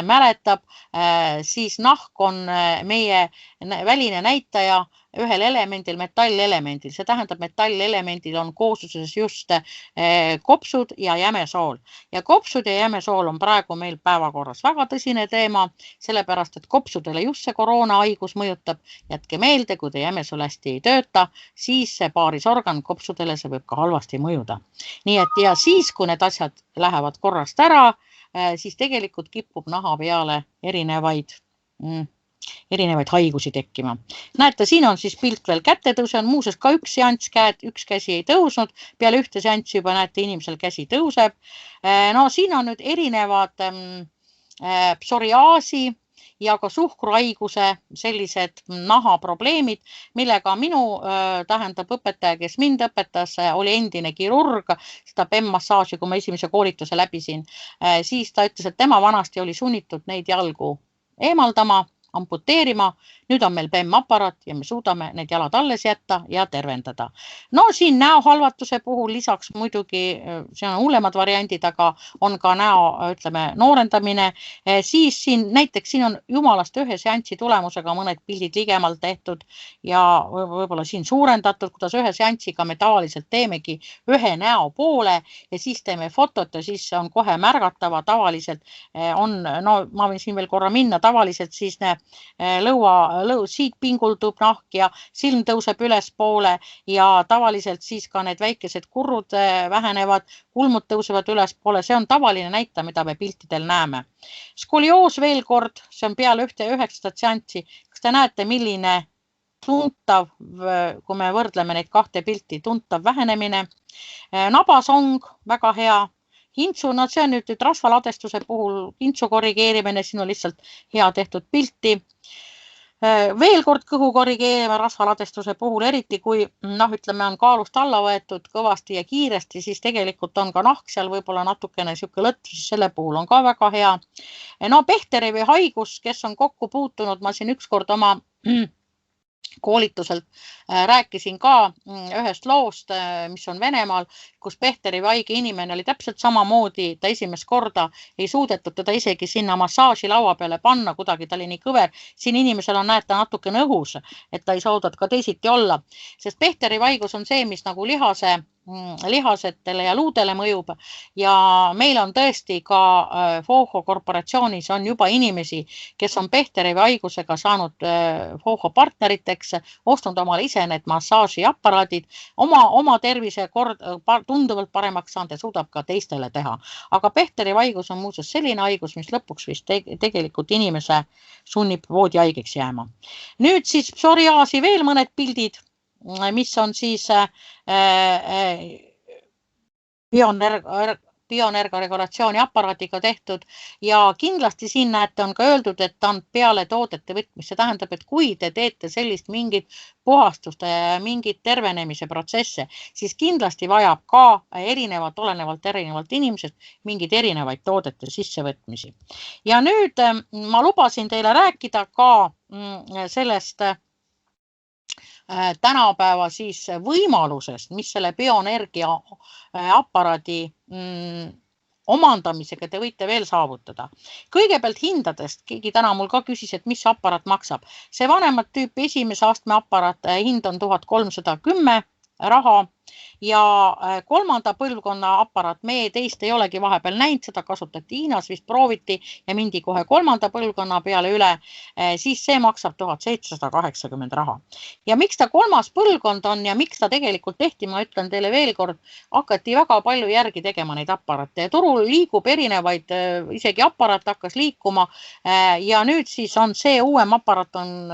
mäletab, siis nahk on meie väline näitaja ühel elemendil, metallelemendil. See tähendab, metallelemendil on koosluses just kopsud ja jämesool. Ja kopsud ja jämesool on praegu meil päevakorras väga tõsine teema, sellepärast, et kopsudele just see koroonahaigus mõjutab. Jätke meelde, kui te jämesool hästi ei tööta, siis see paarisorgan kopsudele, see võib ka halvasti mõjuda. Nii et ja siis, kui need asjad lähevad korrast ära, siis tegelikult kipub naha peale erinevaid haigusi tekkima. Näete, siin on siis pilt veel käte tõuse, on muuseas ka üks seanss käed, üks käsi ei tõusnud, peale ühte seanssi juba näete, inimesel käsi tõuseb. No siin on nüüd erinevad psoriaasi ja ka suhkruhaiguse sellised nahaprobleemid, millega minu tähendab õpetaja, kes mind õpetas, oli endine kirurg, seda PEM-massaaži, kui ma esimese koolituse läbisin, siis ta ütles, et tema vanasti oli sunnitud neid jalgu eemaldama, amputeerima. Nüüd on meil PEM-aparaat ja me suudame need jalad alles jätta ja tervendada. No siin näohalvatuse puhul lisaks muidugi, see on hullemad variandid, aga on ka näo, ütleme, noorendamine. Siis siin näiteks siin on jumalast ühe seanssi tulemusega mõned pildid ligemalt tehtud ja võib-olla siin suurendatud, kuidas ühe seanssiga me tavaliselt teemegi ühe näo poole ja siis teeme fotot ja siis on kohe märgatava. Tavaliselt on, no ma võin siin veel korra minna, tavaliselt siis siit pinguldub nahk ja silm tõuseb ülespoole ja tavaliselt siis ka need väikesed kurrud vähenevad, kulmud tõusevad ülespoole. See on tavaline näitaja, mida me piltidel näeme. Skolioos veel kord, see on peale 9. seanssi. Kas te näete, milline tuntav, kui me võrdleme neid kahte pilti, tuntav vähenemine? Nabasong, väga hea. Hintsu, no see on nüüd rasvaladestuse puhul hintsu korrigeerimine, siin on lihtsalt hea tehtud pilti. Veel kord kõhu korrigeerime rasvaladestuse puhul, eriti kui ütleme, on kaalust alla võetud kõvasti ja kiiresti, siis tegelikult on ka nahk seal võib-olla natukene siuke lõtv, siis selle puhul on ka väga hea. No Bechteri või haigus, kes on kokku puutunud, ma siin ükskord oma koolituselt rääkisin ka ühest loost, mis on Venemaal, kus Bechteri haige inimene oli täpselt samamoodi, ta esimest korda ei suudetud teda isegi sinna massaaži laua peale panna, kuidagi ta oli nii kõver. Siin inimesel on näeta natukene õhus, et ta ei saanud ka teisiti olla, sest Bechteri haigus on see, mis nagu lihasetele ja luudele mõjub ja meil on tõesti ka FOHO korporatsioonis on juba inimesi, kes on Bechteri haigusega saanud FOHO partneriteks, ostnud omale ise need massaažiaparaadid, oma tervise tunduvalt paremaks saanud ja suudab ka teistele teha. Aga Bechteri haigus on muuseas selline haigus, mis lõpuks vist tegelikult inimese sunnib voodihaigeks jääma. Nüüd siis psoriaasi veel mõned pildid, mis on siis bioenergoregulatsiooni aparaadiga tehtud ja kindlasti siin näete on ka öeldud, et ta on peale toodete võtmist. See tähendab, et kui te teete sellist mingit puhastuste ja mingit tervenemise protsesse, siis kindlasti vajab ka olenevalt inimesest mingid erinevaid toodete sissevõtmisi. Ja nüüd ma lubasin teile rääkida ka sellest tänapäeva siis võimalusest, mis selle bioenergia aparaadi omandamisega te võite veel saavutada. Kõigepealt hindadest, keegi täna mul ka küsis, et mis aparaat maksab. See vanemat tüüpi esimese astme aparaat hind on 1310 raha ja kolmanda põlvkonna aparaat, meie teist ei olegi vahepeal näinud, seda kasutati Hiinas, vist prooviti ja mindi kohe kolmanda põlvkonna peale üle, siis see maksab 1780 raha. Ja miks ta kolmas põlvkond on ja miks ta tegelikult tehti, ma ütlen teile veel kord, hakati väga palju järgi tegema neid aparaate ja turul liigub erinevaid, isegi aparaat hakkas liikuma ja nüüd siis on see uuem aparaat on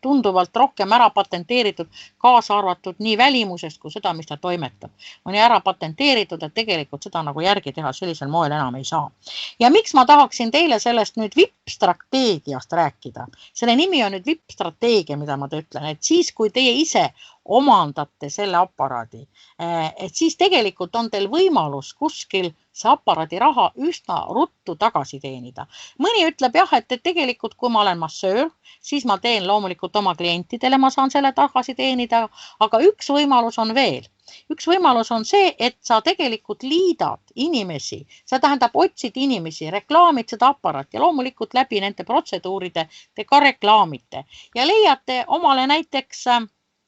tunduvalt rohkem ära patenteeritud, kaasa arvatud nii välimusest kui seda, mis ta toimetab. On ära patenteeritud, et tegelikult seda nagu järgi teha sellisel moel enam ei saa. Ja miks ma tahaksin teile sellest nüüd VIP-strateegiast rääkida? Selle nimi on nüüd VIP-strateegia, mida ma te ütlen, et siis kui teie ise omandate selle aparaadi, et siis tegelikult on teil võimalus kuskil see aparaadi raha üsna ruttu tagasi teenida. Mõni ütleb jah, et tegelikult kui ma olen massöör, siis ma teen loomulikult oma klientidele, ma saan selle tagasi teenida, aga üks võimalus on veel. Üks võimalus on see, et sa tegelikult liidad inimesi, see tähendab otsid inimesi, reklaamid seda aparaati ja loomulikult läbi nende protseduuride te ka reklaamite ja leiate omale näiteks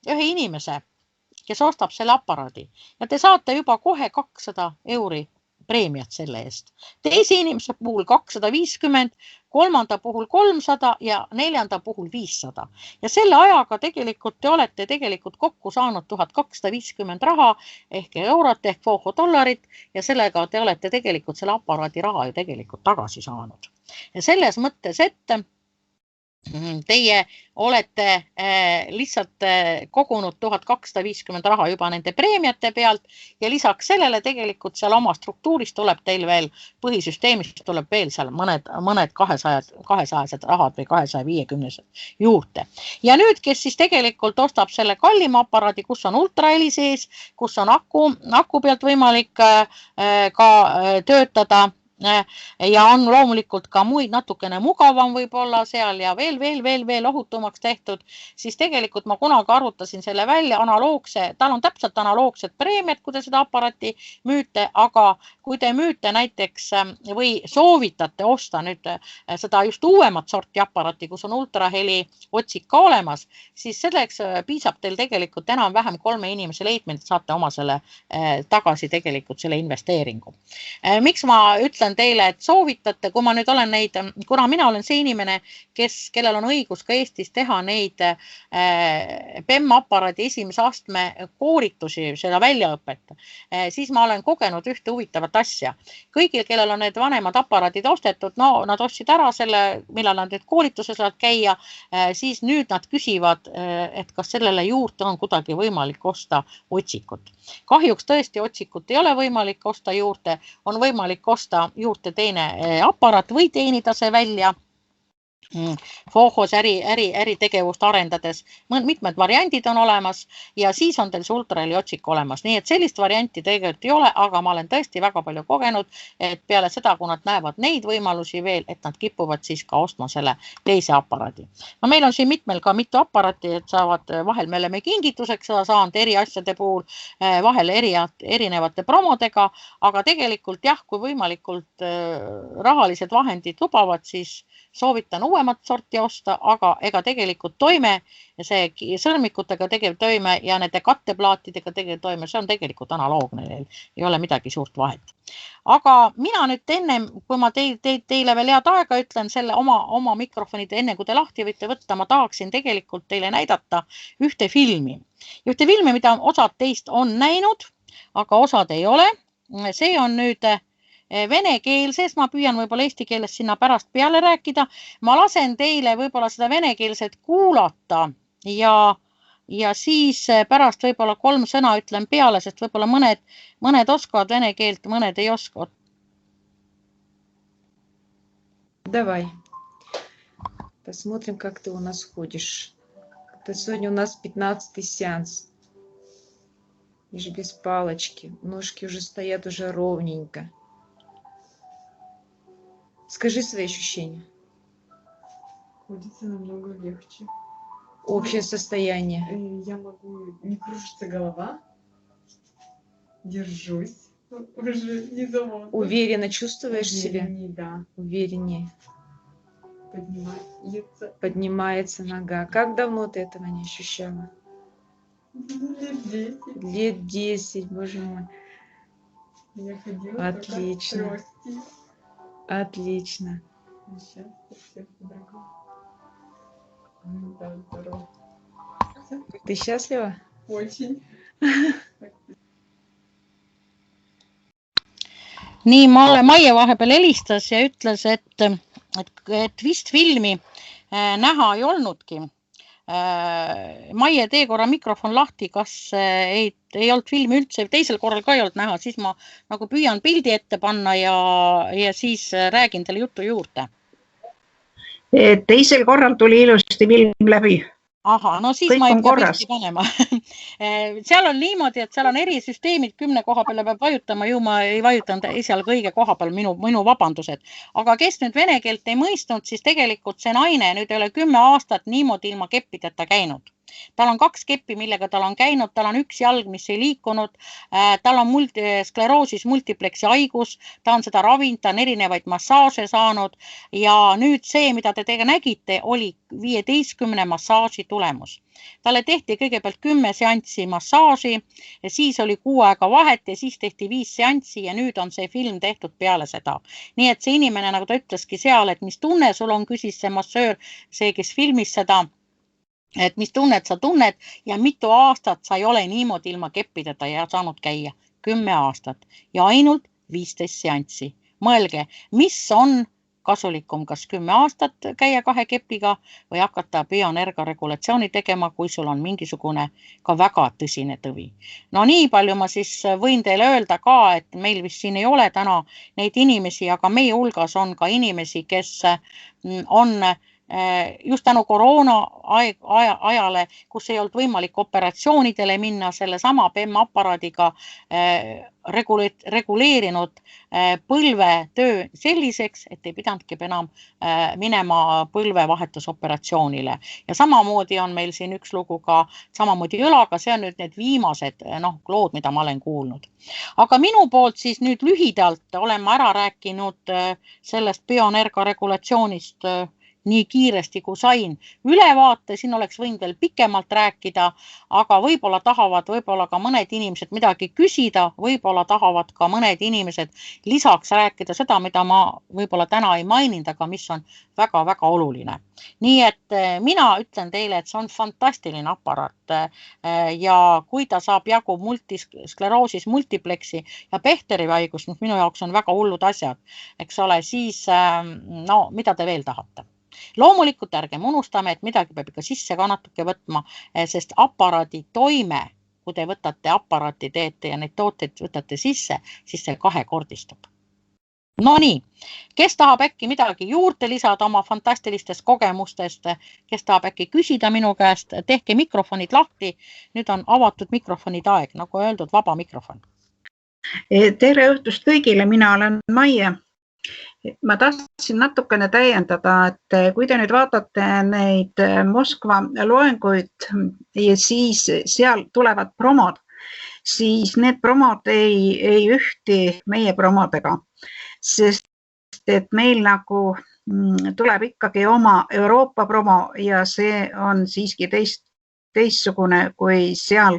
ühe inimese, kes ostab selle aparaadi ja te saate juba kohe 200 euri preemiat selle eest. Teise inimese puhul 250, kolmanda puhul 300 ja neljanda puhul 500. Ja selle ajaga tegelikult te olete kokku saanud 1250 raha ehk eurot ehk FOHO dollarit ja sellega te olete tegelikult selle aparaadi raha ju tegelikult tagasi saanud. Ja selles mõttes, et Teie olete lihtsalt kogunud 1250 raha juba nende preemiate pealt ja lisaks sellele tegelikult seal oma struktuuris tuleb teil veel põhisüsteemist tuleb veel seal mõned 200 rahad või 250 juurde. Ja nüüd, kes siis tegelikult ostab selle kallima aparaadi, kus on ultraheli sees, kus on aku pealt võimalik ka töötada, ja on loomulikult ka muid natukene mugavam võib-olla seal ja veel ohutumaks tehtud, siis tegelikult ma kunagi arvutasin selle välja tal on täpselt analoogsed preemiad, kui te seda aparaati müüte, aga kui te müüte näiteks või soovitate osta nüüd seda just uuemat sorti aparaati, kus on ultraheli otsik ka olemas, siis selleks piisab teil tegelikult enam-vähem 3 inimese leidmine, et saate oma selle tagasi tegelikult selle investeeringu. Miks ma ütlen teile, et soovitate, kui ma nüüd olen kuna mina olen see inimene, kellel on õigus ka Eestis teha neid PEM-aparaadi esimese astme koolitusi, seda väljaõpet, siis ma olen kogenud ühte huvitavat asja. Kõigil, kellel on need vanemad aparaadid ostetud, nad ostsid ära selle, millal nad nüüd koolituses saavad käia, siis nüüd nad küsivad, et kas sellele juurde on kuidagi võimalik osta otsikut. Kahjuks tõesti otsikut ei ole võimalik osta juurde, on võimalik osta juurde teine aparaat või teenida see välja Fohos äritegevust arendades. Mitmed variandid on olemas ja siis on teil see ultraheli otsik olemas. Nii et sellist varianti tegelikult ei ole, aga ma olen tõesti väga palju kogenud, et peale seda, kui nad näevad neid võimalusi veel, et nad kipuvad siis ka ostma selle teise aparaadi. No meil on siin mitu aparaati, et saavad vahel me oleme kingituseks seda saanud eri asjade puhul, vahel erinevate promodega, aga tegelikult jah, kui võimalikult rahalised vahendid lubavad, siis soovitan uuemat sorti osta, aga ega tegelikult toime, see sõrmikutega tegev toime ja nende katteplaatidega tegev toime, see on tegelikult analoogne, ei ole midagi suurt vahet. Aga mina nüüd enne, kui ma teile veel head aega ütlen selle oma mikrofonid, enne kui te lahti võite võtta, ma tahaksin tegelikult teile näidata ühte filmi, mida osad teist on näinud, aga osad ei ole. See on nüüd venekeelses, ma püüan võib-olla eesti keeles sinna pärast peale rääkida. Ma lasen teile võib-olla seda venekeelset kuulata ja siis pärast võib-olla 3 sõna ütlen peale, sest võib-olla mõned oskavad vene keelt, mõned ei oska. Давай. Посмотрим, как ты у нас ходишь. Сегодня у нас 15-й сеанс. Лишь без палочки. Ножки уже стоят уже ровненько. Скажи свои ощущения. Ходится намного легче. Общее состояние. Я могу, не кружится голова. Держусь. Уже не заводно. Уверенно чувствуешь себя? Да. Увереннее. Поднимается нога. Как давно ты этого не ощущала? Лет 10. Лет 10, боже мой. Я ходила. Отлично. Отлично. Ты счастлива? Очень. Nii, Maie vahepeal helistas ja ütles, et vist filmi näha ei olnudki. Maie, tee korra mikrofon lahti, kas ei olnud filmi üldse, teisel korral ka ei olnud näha, siis ma nagu püüan pildi ette panna ja siis räägin teile juttu juurde. Teisel korral tuli ilusti film läbi. Aha, no siis kõik ma ei pea korras. pilti panema. Seal on niimoodi, et seal on eri süsteemid 10 koha peale peab vajutama, ju ma ei vajutanud esialgu õige koha peal, minu vabandused. Aga kes nüüd vene keelt ei mõistnud, siis tegelikult see naine nüüd ei ole 10 aastat niimoodi ilma keppideta käinud. Tal on 2 keppi, millega tal on käinud, tal on 1 jalg, mis ei liikunud, tal on skleroosis multiplexi haigus, ta on seda ravinud, ta on erinevaid massaaže saanud ja nüüd see, mida te teiega nägite, oli 15 massaaži tulemus. Talle tehti kõigepealt 10 seanssi massaaži, siis oli 6 aega vahet ja siis tehti 5 seanssi ja nüüd on see film tehtud peale seda. Nii et see inimene, nagu ta ütleski seal, et mis tunne sul on, küsis see massöör, see, kes filmis seda, et mis tunnet sa tunned ja mitu aastat sa ei ole niimoodi ilma keppideta ja saanud käia. 10 aastat ja ainult 15 seanssi. Mõelge, mis on kasulikum kas 10 aastat käia 2 kepiga või hakata bioenergia regulatsiooni tegema, kui sul on mingisugune ka väga tõsine tõvi. No nii palju ma siis võin teile öelda ka, et meil vist siin ei ole täna neid inimesi, aga meie hulgas on ka inimesi, kes on just tänu koroona ajale, kus ei olnud võimalik operatsioonidele minna, selle sama PEM-aparaadiga reguleerinud põlvetöö selliseks, et ei pidanudki enam minema põlvevahetusoperatsioonile. Ja samamoodi on meil siin üks lugu ka samamoodi õlaga, see on nüüd need viimased lood, mida ma olen kuulnud. Aga minu poolt siis nüüd lühidalt olen ma ära rääkinud sellest bioenergia regulatsioonist nii kiiresti kui sain ülevaate, siin oleks võinud veel pikemalt rääkida, aga võib-olla tahavad ka mõned inimesed midagi küsida, võib-olla tahavad ka mõned inimesed lisaks rääkida seda, mida ma võib-olla täna ei maininud, aga mis on väga-väga oluline. Nii et mina ütlen teile, et see on fantastiline aparaat ja kui ta saab jagu multiskleroosis multiplexi ja Bechteri haigust, mis minu jaoks on väga hullud asjad, eks ole, siis mida te veel tahate? Loomulikult ärgem unustame, et midagi peab ikka sisse ka natuke võtma, sest aparaadi toime, kui te võtate aparaati teete ja neid tooteid võtate sisse, siis see kahekordistub. No nii, kes tahab äkki midagi juurde lisada oma fantastilistest kogemustest, kes tahab äkki küsida minu käest, tehke mikrofonid lahti, nüüd on avatud mikrofonid aeg, nagu öeldud, vaba mikrofon. Tere õhtust kõigile, mina olen Maie. Ma tahtsin natukene täiendada, et kui te nüüd vaatate neid Moskva loenguid ja siis seal tulevad promod, siis need promod ei ühti meie promodega, sest et meil nagu tuleb ikkagi oma Euroopa promo ja see on siiski teistsugune, kui seal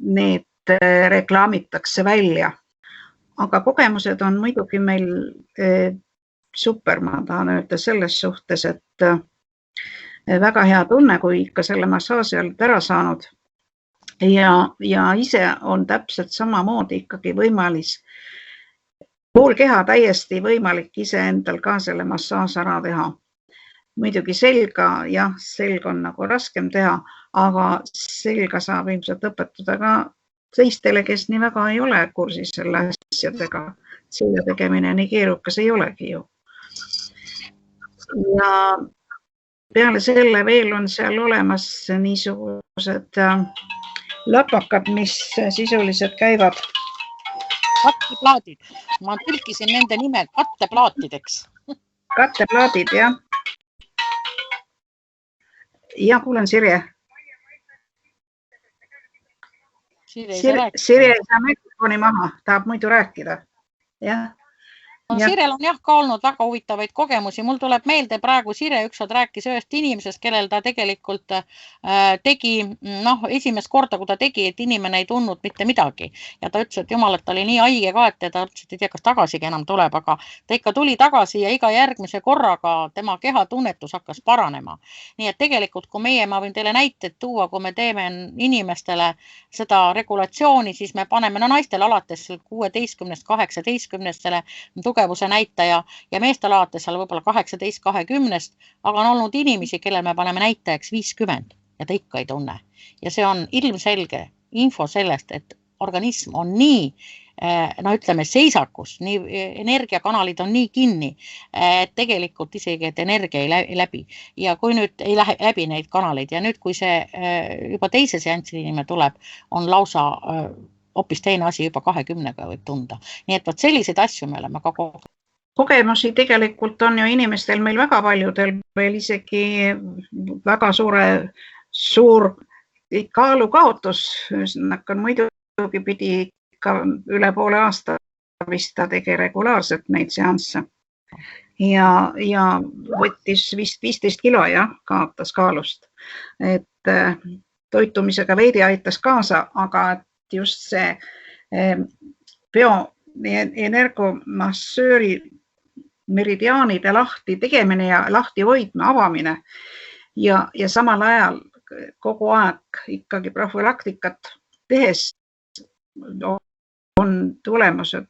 need reklaamitakse välja. Aga kogemused on muidugi meil super, ma tahan öelda selles suhtes, et väga hea tunne, kui ikka selle massaaži oled ära saanud ja ise on täpselt samamoodi ikkagi võimalik, pool keha täiesti võimalik ise endal ka selle massaaž ära teha. Muidugi selga, jah, selg on nagu raskem teha, aga selga saab ilmselt õpetada ka teistele, kes nii väga ei ole kursis selle asjadega. Selja tegemine nii keerukas ei olegi ju. Ja peale selle veel on seal olemas niisugused lapakad, mis sisuliselt käivad. Katteplaadid. Ma tõlkisin nende nime katteplaatideks. Katteplaadid, jah. Ja kuulen Sirje. Sirje ei saa mikrofoni maha, tahab muidu rääkida. Jah. Sirel on jah ka olnud väga huvitavaid kogemusi. Mul tuleb meelde praegu Sire ükskord rääkis ühest inimesest, kellel ta tegelikult tegi, esimest korda, kui ta tegi, et inimene ei tundnud mitte midagi. Ja ta ütles, et jumal, et ta oli nii haige ka, et ta ütles, et ei tea, kas tagasigi enam tuleb, aga ta ikka tuli tagasi ja iga järgmise korraga tema kehatunnetus hakkas paranema. Nii et tegelikult, kui ma võin teile näited tuua, kui me teeme inimestele seda regulatsiooni, siis me paneme naistel alates 16-18 tugevuse näitaja ja meestel alates seal võib-olla 18-20, aga on olnud inimesi, kellel me paneme näitajaks 50 ja ta ikka ei tunne. Ja see on ilmselge info sellest, et organism on nii, ütleme seisakus, nii energiakanalid on nii kinni, et tegelikult isegi, et energia ei läbi. Ja kui nüüd ei lähe läbi neid kanaleid ja nüüd, kui see juba teise seanssi inimene tuleb, on lausa hoopis teine asi juba 20-ga võib tunda. Nii et selliseid asju me oleme ka kogemusi tegelikult on ju inimestel meil väga paljudel veel isegi väga suur kaalukaotus. Muidugi pidi ikka üle poole aasta vist ta tegi regulaarselt neid seansse ja võttis vist 15 kilo ja kaotas kaalust. Et toitumisega veidi aitas kaasa, aga just see bioenergomassööri meridiaanide lahti tegemine ja lahti hoidma, avamine ja samal ajal kogu aeg ikkagi profülaktikat tehes on tulemused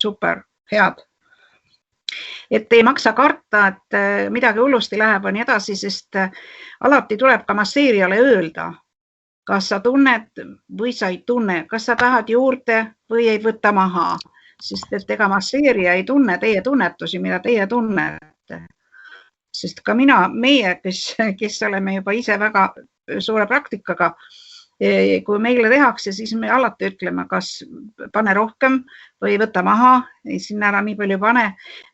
super head. et ei maksa karta, et midagi hullusti läheb ja nii edasi, sest alati tuleb ka masseerijale öelda, kas sa tunned või sa ei tunne, kas sa tahad juurde või ei võta maha, sest et ega masseerija ei tunne teie tunnetusi, mida teie tunnete. Sest ka meie, kes oleme juba ise väga suure praktikaga, kui meile tehakse, siis me alati ütleme, kas pane rohkem või võta maha, sinna ära nii palju pane.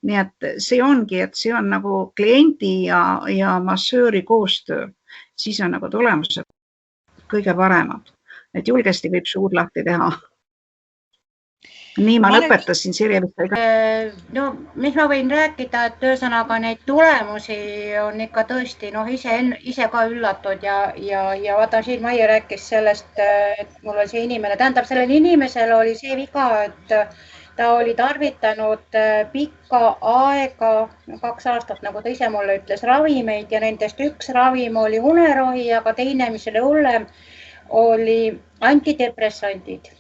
Nii et see ongi, et see on nagu kliendi ja massööri koostöö. Siis on nagu tulemused kõige paremad. Et julgesti võib suud lahti teha. Nii ma lõpetasin, Sirje vist. No, mis ma võin rääkida, et ühesõnaga neid tulemusi on ikka tõesti ise ka üllatud ja vaata, siin Maie rääkis sellest, et mul oli see inimene, tähendab, sellel inimesel oli see viga, et ta oli tarvitanud pikka aega, 2 aastat, nagu ta ise mulle ütles, ravimeid ja nendest üks ravim oli unerohi, aga teine, mis oli hullem, oli antidepressandid.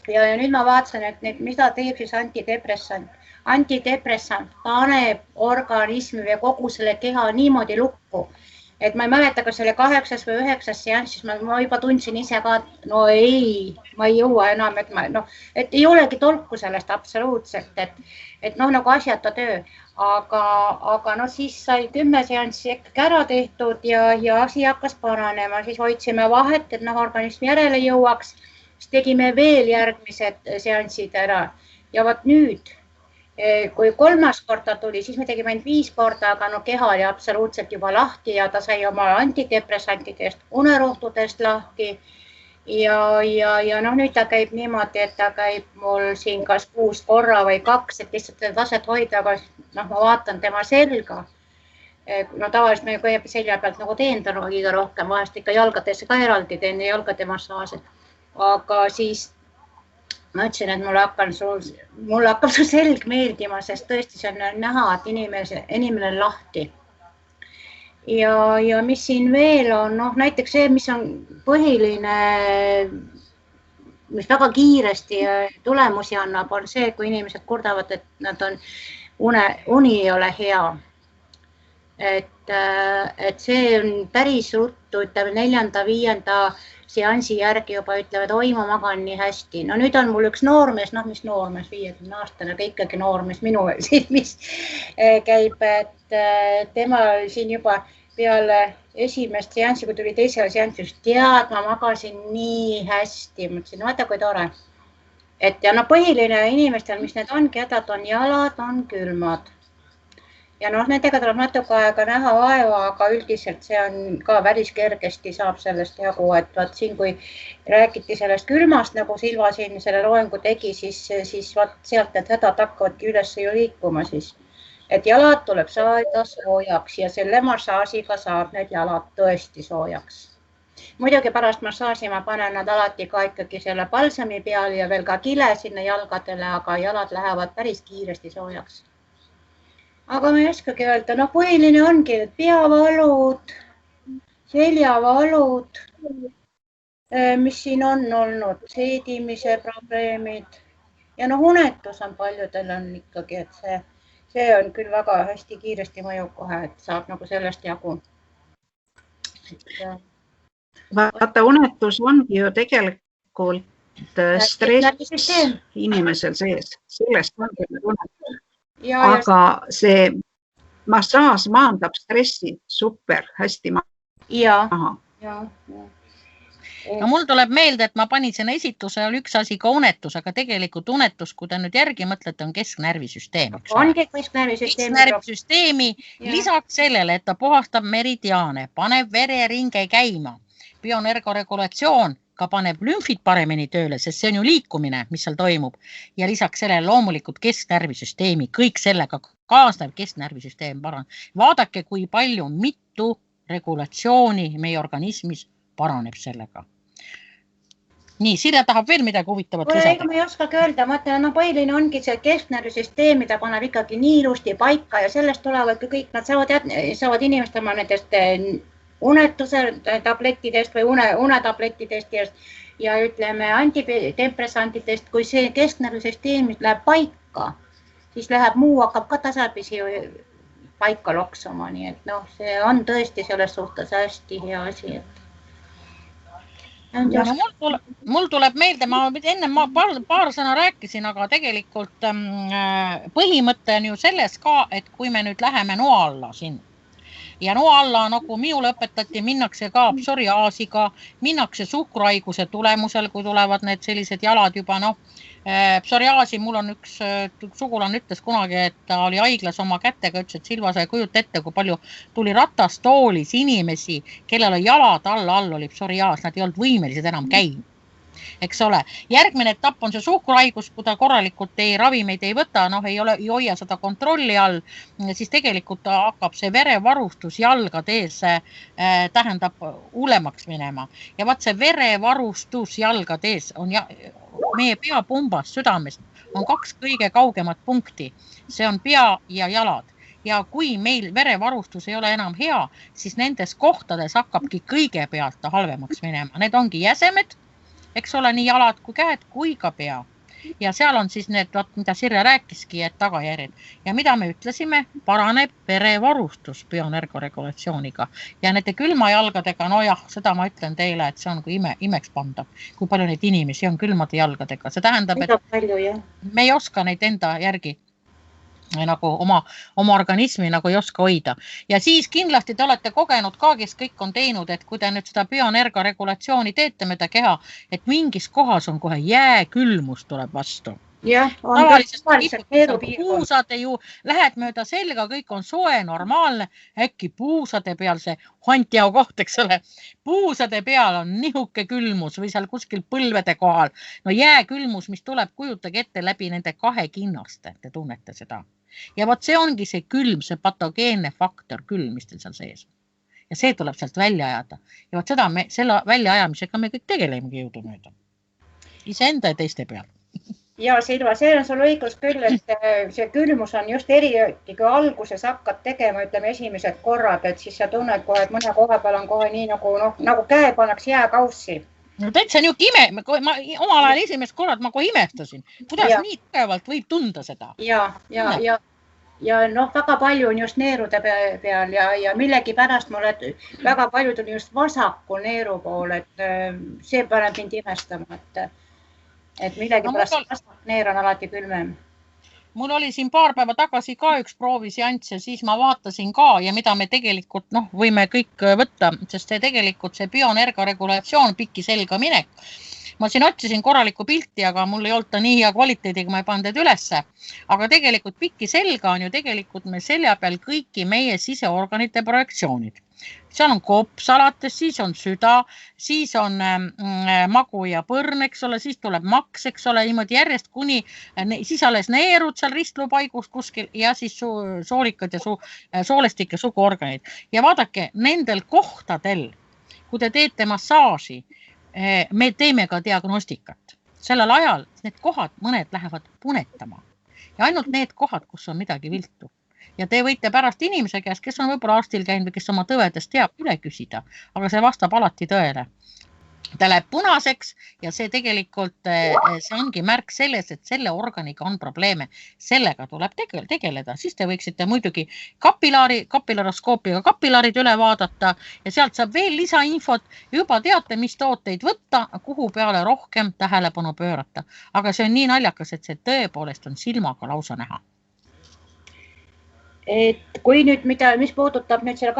Ja nüüd ma vaatasin, et mis ta teeb siis antidepressant. Antidepressant paneb organismi või kogu selle keha niimoodi lukku, et ma ei mäleta, kas oli 8. või 9. seanssis, ma juba tundsin ise ka, et no ei, ma ei jõua enam, et ei olegi tolku sellest absoluutselt, et nagu asjata töö. Aga siis sai 10 seanssi ikkagi ära tehtud ja asi hakkas paranema, siis hoidsime vahet, et organism järele jõuaks. Siis tegime veel järgmised seanssid ära ja vaat nüüd, kui 3. korda tuli, siis me tegime ainult 5 korda, aga keha oli absoluutselt juba lahti ja ta sai oma antidepressantidest, unerohtudest lahti. Ja nüüd ta käib niimoodi, et ta käib mul siin kas 6 korra või 2, et lihtsalt taset hoida, aga ma vaatan tema selga. Tavaliselt me kõige selja pealt teen ta liiga rohkem, vahest ikka jalgadesse ka eraldi teen ja jalgade massaaži. Aga siis ma ütlesin, et mulle hakkab su selg meeldima, sest tõesti see on näha, et inimene on lahti. Ja mis siin veel on, näiteks see, mis on põhiline, mis väga kiiresti tulemusi annab, on see, kui inimesed kurdavad, et nad on uni ei ole hea. Et see on päris ruttu, ütleme 4.-5. seansi järgi juba ütlevad, oi, ma magan nii hästi. No nüüd on mul üks noormees, mis noormees, 50-aastane, aga ikkagi noormees minu silmis käib, et tema siin juba peale esimest seanssi, kui tuli teisele seanssi, tead, ma magasin nii hästi. Mõtlesin, vaata kui tore. Ja põhiline inimestel, mis need ongi, hädad on jalad, on külmad. Ja nendega tuleb natuke aega näha vaeva, aga üldiselt see on ka päris kergesti saab sellest jagu, et vaat siin, kui räägiti sellest külmast, nagu Silva siin selle loengu tegi, siis vaat sealt need hädad hakkavadki üles ju liikuma siis. Et jalad tuleb saada soojaks ja selle massaažiga saab need jalad tõesti soojaks. Muidugi pärast massaaži ma panen nad alati ka ikkagi selle balsami peal ja veel ka kile sinna jalgadele, aga jalad lähevad päris kiiresti soojaks. Aga ma ei oskagi öelda, põhiline ongi peavalud, seljavalud, mis siin on olnud, seedimise probleemid ja unetus on paljudel on ikkagi, et see on küll väga hästi kiiresti mõjub kohe, et saab nagu sellest jagu. Vaata, unetus ongi ju tegelikult stress inimesel sees, sellest ongi unetus. Aga see massaaž maandab stressi super hästi maha. No mul tuleb meelde, et ma panin sinna esituse all üks asi ka unetus, aga tegelikult unetus, kui te nüüd järgi mõtlete, on kesknärvisüsteem. Ongi kesknärvisüsteemi. Kesknärvisüsteemi lisaks sellele, et ta puhastab meridiaane, paneb vereringe käima, bioenergoregulatsioon, ka paneb lümfid paremini tööle, sest see on ju liikumine, mis seal toimub. Ja lisaks sellele loomulikult kesknärvisüsteemi, kõik sellega kaasnev kesknärvisüsteem paraneb. Vaadake, kui palju mitu regulatsiooni meie organismis paraneb sellega. Nii, Sirje tahab veel midagi huvitavat lisada. Ega ma ei oskagi öelda, mõtlen, põhiline ongi see kesknärvisüsteem, mida paneb ikkagi nii ilusti paika ja sellest tulevad kõik, nad saavad inimestama nendest unetuse tablettidest või unetablettidest ja ütleme antidepressantidest, kui see kesknärvisüsteem läheb paika, siis läheb muu, hakkab ka tasapisi paika loksuma, nii et noh, see on tõesti selles suhtes hästi hea asi, et ja no mul tuleb meelde, ma enne paar sõna rääkisin, aga tegelikult põhimõte on ju selles ka, et kui me nüüd läheme noa alla siin ja noa alla, nagu minule õpetati, minnakse ka psoriaasiga, minnakse suhkruhaiguse tulemusel, kui tulevad need sellised jalad juba, psoriaasi, mul on üks sugulane ütles kunagi, et ta oli haiglas oma kätega, ütles, et Silva, sa ei kujuta ette, kui palju tuli ratastoolis inimesi, kellel jalad all oli psoriaas, nad ei olnud võimelised enam käima. Eks ole, järgmine etapp on see suhkruhaigus, kui ta korralikult ravimeid ei võta, ei hoia seda kontrolli all, siis tegelikult hakkab see verevarustus jalgades tähendab hullemaks minema. Ja vaat see verevarustus jalgades on meie peapumbas südamest on 2 kõige kaugemat punkti. See on pea ja jalad. Ja kui meil verevarustus ei ole enam hea, siis nendes kohtades hakkabki kõigepealt halvemaks minema. Need ongi jäsemed, eks ole, nii jalad kui käed kui ka pea. Ja seal on siis need, mida Sirje rääkiski, et tagajärjed. Ja mida me ütlesime, paraneb verevarustus bioenergoregulatsiooniga. Ja nende külmajalgadega, no jah, seda ma ütlen teile, et see on kui imeks pandav, kui palju neid inimesi on külmade jalgadega. See tähendab, et me ei oska neid enda järgi nagu oma organismi nagu ei oska hoida. Ja siis kindlasti te olete kogenud ka, kes kõik on teinud, et kui te nüüd seda bioenergoregulatsiooni teete mööda keha, et mingis kohas on kohe jääkülmus tuleb vastu. Jah, on puusade ju, lähed mööda selga, kõik on soe, normaalne, äkki puusade peal see Hantiao koht, eks ole, puusade peal on nihuke külmus või seal kuskil põlvede kohal. No jääkülmus, mis tuleb, kujutage ette läbi nende 2 kinnaste, te tunnete seda. Ja vot see ongi see külm, see patogeenne faktor külm, mis teil seal sees. Ja see tuleb sealt välja ajada. Ja vot seda selle välja ajamisega me kõik tegelemegi jõudu mööda. Iseenda ja teiste peal. Ja Silva, see on sul õigus küll, et see külmus on just eriti, kui alguses hakkad tegema, ütleme esimesed korrad, et siis sa tunned kohe, et mõne koha peal on kohe nii nagu käe pannakse jääkaussi. No täitsa niuke ma omal ajal esimest korrad ma kohe imestasin. Kuidas nii tugevalt võib tunda seda? Ja väga palju on just neerude peal ja millegi pärast mulle väga palju tuli just vasaku neeru pool, et see paneb mind imestama, et millegi pärast vasak neer on alati külmem. Mul oli siin paar päeva tagasi ka üks prooviseanss ja siis ma vaatasin ka ja mida me tegelikult võime kõik võtta, sest see tegelikult see bioenergoregulatsioon pikki selga minek. Ma siin otsisin korralikku pilti, aga mul ei olnud ta nii hea kvaliteediga, ma ei pannud ülesse. Aga tegelikult pikki selga on ju tegelikult me selja peal kõiki meie siseorganite projektsioonid. Seal on kops alates, siis on süda, siis on magu ja põrn, eks ole, siis tuleb maks, eks ole, niimoodi järjest kuni siis alles neerud seal ristlupaigus kuskil ja siis soolikad ja soolestik ja suguorganid. Ja vaadake, nendel kohtadel, kui te teete massaaži, me teeme ka diagnostikat. Sellel ajal need kohad, mõned lähevad punetama ja ainult need kohad, kus on midagi viltu. Ja te võite pärast inimese käest, kes on võib-olla arstil käinud või kes oma tõvedest teab, üle küsida, aga see vastab alati tõele. Ta läheb punaseks ja see tegelikult see ongi märk selles, et selle organiga on probleeme. Sellega tuleb tegeleda. Siis te võiksite muidugi kapilaroskoopiga kapilaarid üle vaadata ja sealt saab veel lisainfot. Juba teate, mis tooteid võtta, kuhu peale rohkem tähelepanu pöörata. Aga see on nii naljakas, et see tõepoolest on silmaga lausa näha. Et kui nüüd, mis puudutab nüüd selle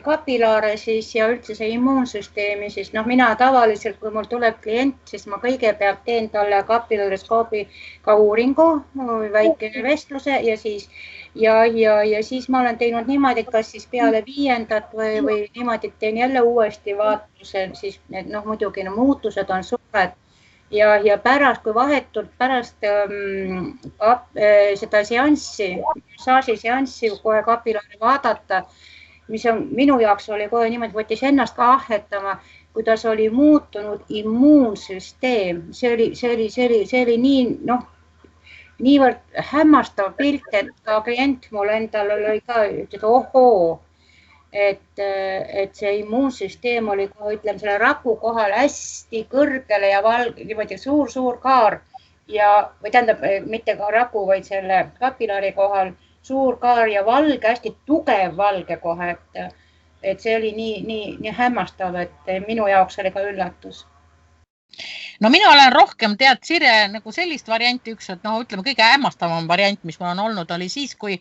kapilaare siis ja üldse see immuunsüsteemi, siis mina tavaliselt, kui mul tuleb klient, siis ma kõigepealt teen talle kapilaroskoopiga uuringu, väike vestluse ja siis ma olen teinud niimoodi, et kas siis peale 5. või niimoodi teen jälle uuesti vaatluse, siis need muidugi muutused on suured. Ja pärast, kui vahetult pärast seda massaažiseanssi kohe kapilaari vaadata, mis on minu jaoks oli kohe niimoodi, võttis ennast ka ahhetama, kuidas oli muutunud immuunsüsteem. See oli niivõrd hämmastav pilt, et ka klient mul endal oli ka, ütles, ohoo. Et see immuunsüsteem oli, ütleme, selle raku kohal hästi kõrgele ja niimoodi suur kaar või tähendab, mitte ka raku, vaid selle kapilaari kohal suur kaar ja valge, hästi tugev valge kohe, et see oli nii hämmastav, et minu jaoks oli ka üllatus. No mina olen rohkem, tead, Sirje, nagu sellist varianti et ütleme, kõige hämmastavam variant, mis mul on olnud, oli siis, kui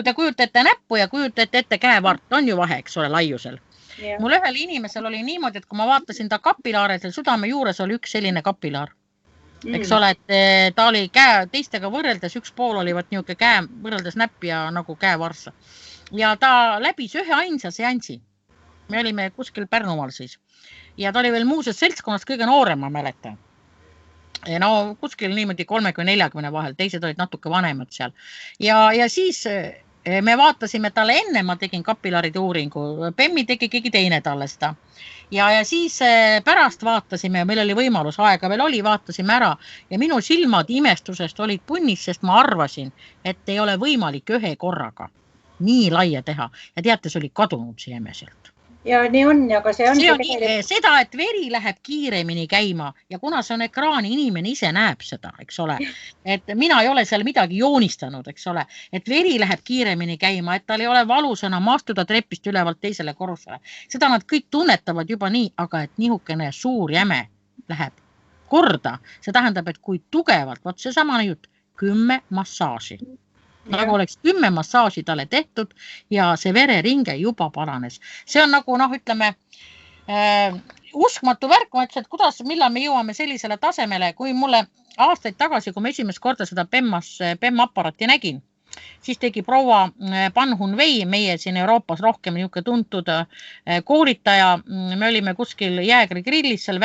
te kujutate näppu ja kujutate ette käevart, on ju vahe, eks ole, laiusel. Mul ühel inimesel oli niimoodi, et kui ma vaatasin ta kapilaare, seal südame juures oli üks selline kapilaar. Eks ole, et ta oli teistega võrreldes, üks pool oli niisugune käe võrreldes näpp ja nagu käevarsa. Ja ta läbis ühe ainsa seansi. Me olime kuskil Pärnumaal siis. Ja ta oli veel muuses seltskonnast kõige noorem, ma mäletan. No kuskil niimoodi 30-40 vahel, teised olid natuke vanemad seal. Ja siis me vaatasime talle enne, ma tegin kapilaride uuringu, Pemmi tegi keegi teine talle seda. Ja siis pärast vaatasime, meil oli võimalus, aega veel oli, vaatasime ära ja minu silmad imestusest olid punnis, sest ma arvasin, et ei ole võimalik ühe korraga nii laia teha. Ja teate, see oli kadunud see jämeselt. Ja nii on, aga see on seda, et veri läheb kiiremini käima ja kuna see on ekraani, inimene ise näeb seda, eks ole, et mina ei ole seal midagi joonistanud, eks ole, et veri läheb kiiremini käima, et tal ei ole valus enam astuda trepist ülevalt teisele korrusele. Seda nad kõik tunnetavad juba nii, aga et nihukene suur jäme läheb korda, see tähendab, et kui tugevalt, vot see sama jutt, 10 massaaži. Nagu oleks 10 massaaži talle tehtud ja see vereringe juba paranes. See on nagu, ütleme, uskmatu värk, ma ütlesin, et millal me jõuame sellisele tasemele, kui mulle aastaid tagasi, kui ma esimest korda seda PEM-aparaati nägin, siis tegi proua Pan Hun-Wei, meie siin Euroopas rohkem tuntud koolitaja. Me olime kuskil Jäägri grillis seal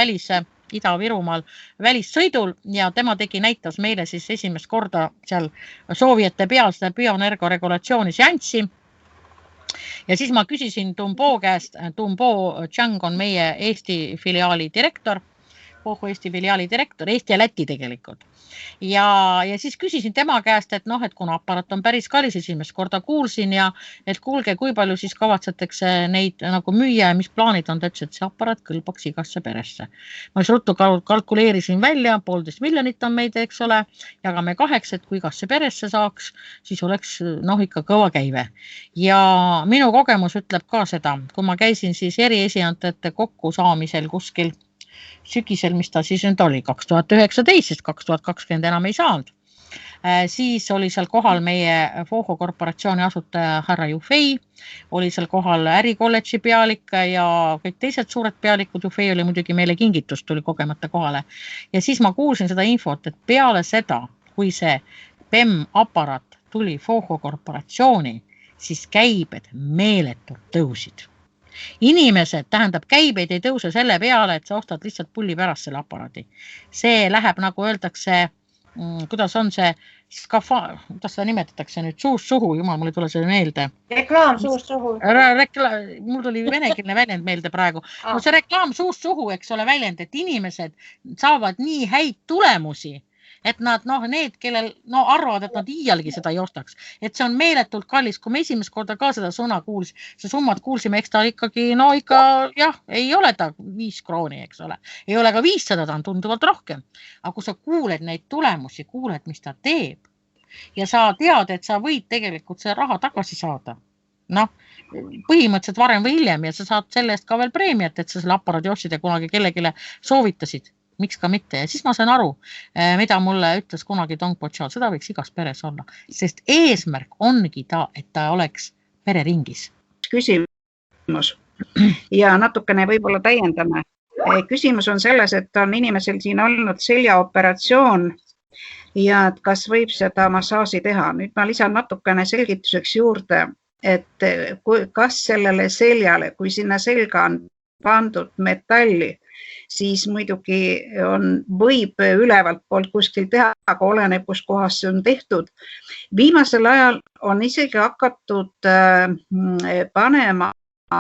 Ida-Virumaal välissõidul ja tema näitas meile siis esimest korda seal soovijate peal seda bioenergoregulatsiooni seanssi. Ja siis ma küsisin Tumbo käest, Tumbo Chang on meie Eesti filiaali direktor, Eesti filiaali direktor, Eesti ja Läti tegelikult. Ja siis küsisin tema käest, et kuna aparaat on päris kallis, esimest korda kuulsin ja et kuulge, kui palju siis kavatsetakse neid nagu müüa ja mis plaanid on, ta ütles, et see aparaat kõlbaks igasse peresse. Ma siis ruttu kalkuleerisin välja, 1,5 miljonit on meid, eks ole, jagame 8, et kui igasse peresse saaks, siis oleks ikka kõva käive. Ja minu kogemus ütleb ka seda, kui ma käisin siis eriesiantete kokkusaamisel kuskil sügisel, mis ta siis nüüd oli, 2019, sest 2020 enam ei saanud. Siis oli seal kohal meie Foho korporatsiooni asutaja härra Jufei, oli seal kohal ärikolledži pealik ja kõik teised suured pealikud. Jufei oli muidugi meile kingitus, tuli kogemata kohale. Ja siis ma kuulsin seda infot, et peale seda, kui see PEM-aparaat tuli Foho korporatsiooni, siis käibed meeletult tõusid. Inimesed, tähendab, käibeid ei tõuse selle peale, et sa ostad lihtsalt pulli pärast selle aparaadi. See läheb, nagu öeldakse, kuidas on see kuidas seda nimetatakse nüüd, suust suhu, jumal, mul ei tule selle meelde. Reklaam suust suhu. Mul tuli venekeelne väljend meelde praegu. No see reklaam suust suhu, eks ole väljend, et inimesed saavad nii häid tulemusi, et nad, need, kellel arvavad, et nad iialgi seda ei ostaks. Et see on meeletult kallis, kui me esimest korda ka seda sõna see summat kuulsime, eks ta ikkagi, ei ole ta 5 krooni, eks ole. Ei ole ka 500, ta on tunduvalt rohkem. Aga kui sa kuuled neid tulemusi, kuuled, mis ta teeb ja sa tead, et sa võid tegelikult see raha tagasi saada. Põhimõtteliselt varem või hiljem ja sa saad selle eest ka veel preemiat, et sa selle aparaadi ostsid ja kunagi kellegile soovitasid. Miks ka mitte. Ja siis ma sain aru, mida mulle ütles kunagi Dong Po-Chao, seda võiks igas peres olla, sest eesmärk ongi ta, et ta oleks pereringis. Küsimus ja natukene võib-olla täiendame. Küsimus on selles, et on inimesel siin olnud seljaoperatsioon ja et kas võib seda massaaži teha. Nüüd ma lisan natukene selgituseks juurde, et kas sellele seljale, kui sinna selga on pandud metalli, siis muidugi võib ülevalt poolt kuskil teha, aga oleneb, kus kohas see on tehtud. Viimasel ajal on isegi hakatud panema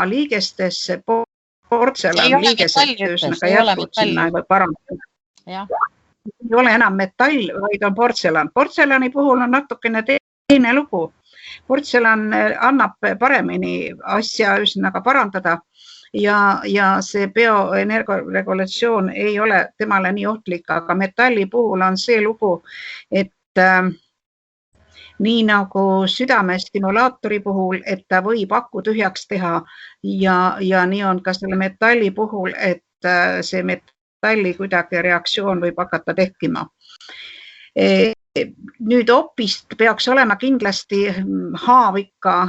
liigestesse portselanliigesed, ühesõnaga jätkub sinna või parandada. Ei ole enam metall, vaid on portselan. Portselani puhul on natukene teine lugu. Portselan annab paremini asja ühesõnaga parandada. ja see bioenergiaregulatsioon ei ole temale nii ohtlik, aga metalli puhul on see lugu, et nii nagu südamestimulaatori puhul, et ta võib aku tühjaks teha ja nii on ka selle metalli puhul, et see metalli kuidagi reaktsioon võib hakata tekkima. Nüüd hoopist peaks olema kindlasti haav ikka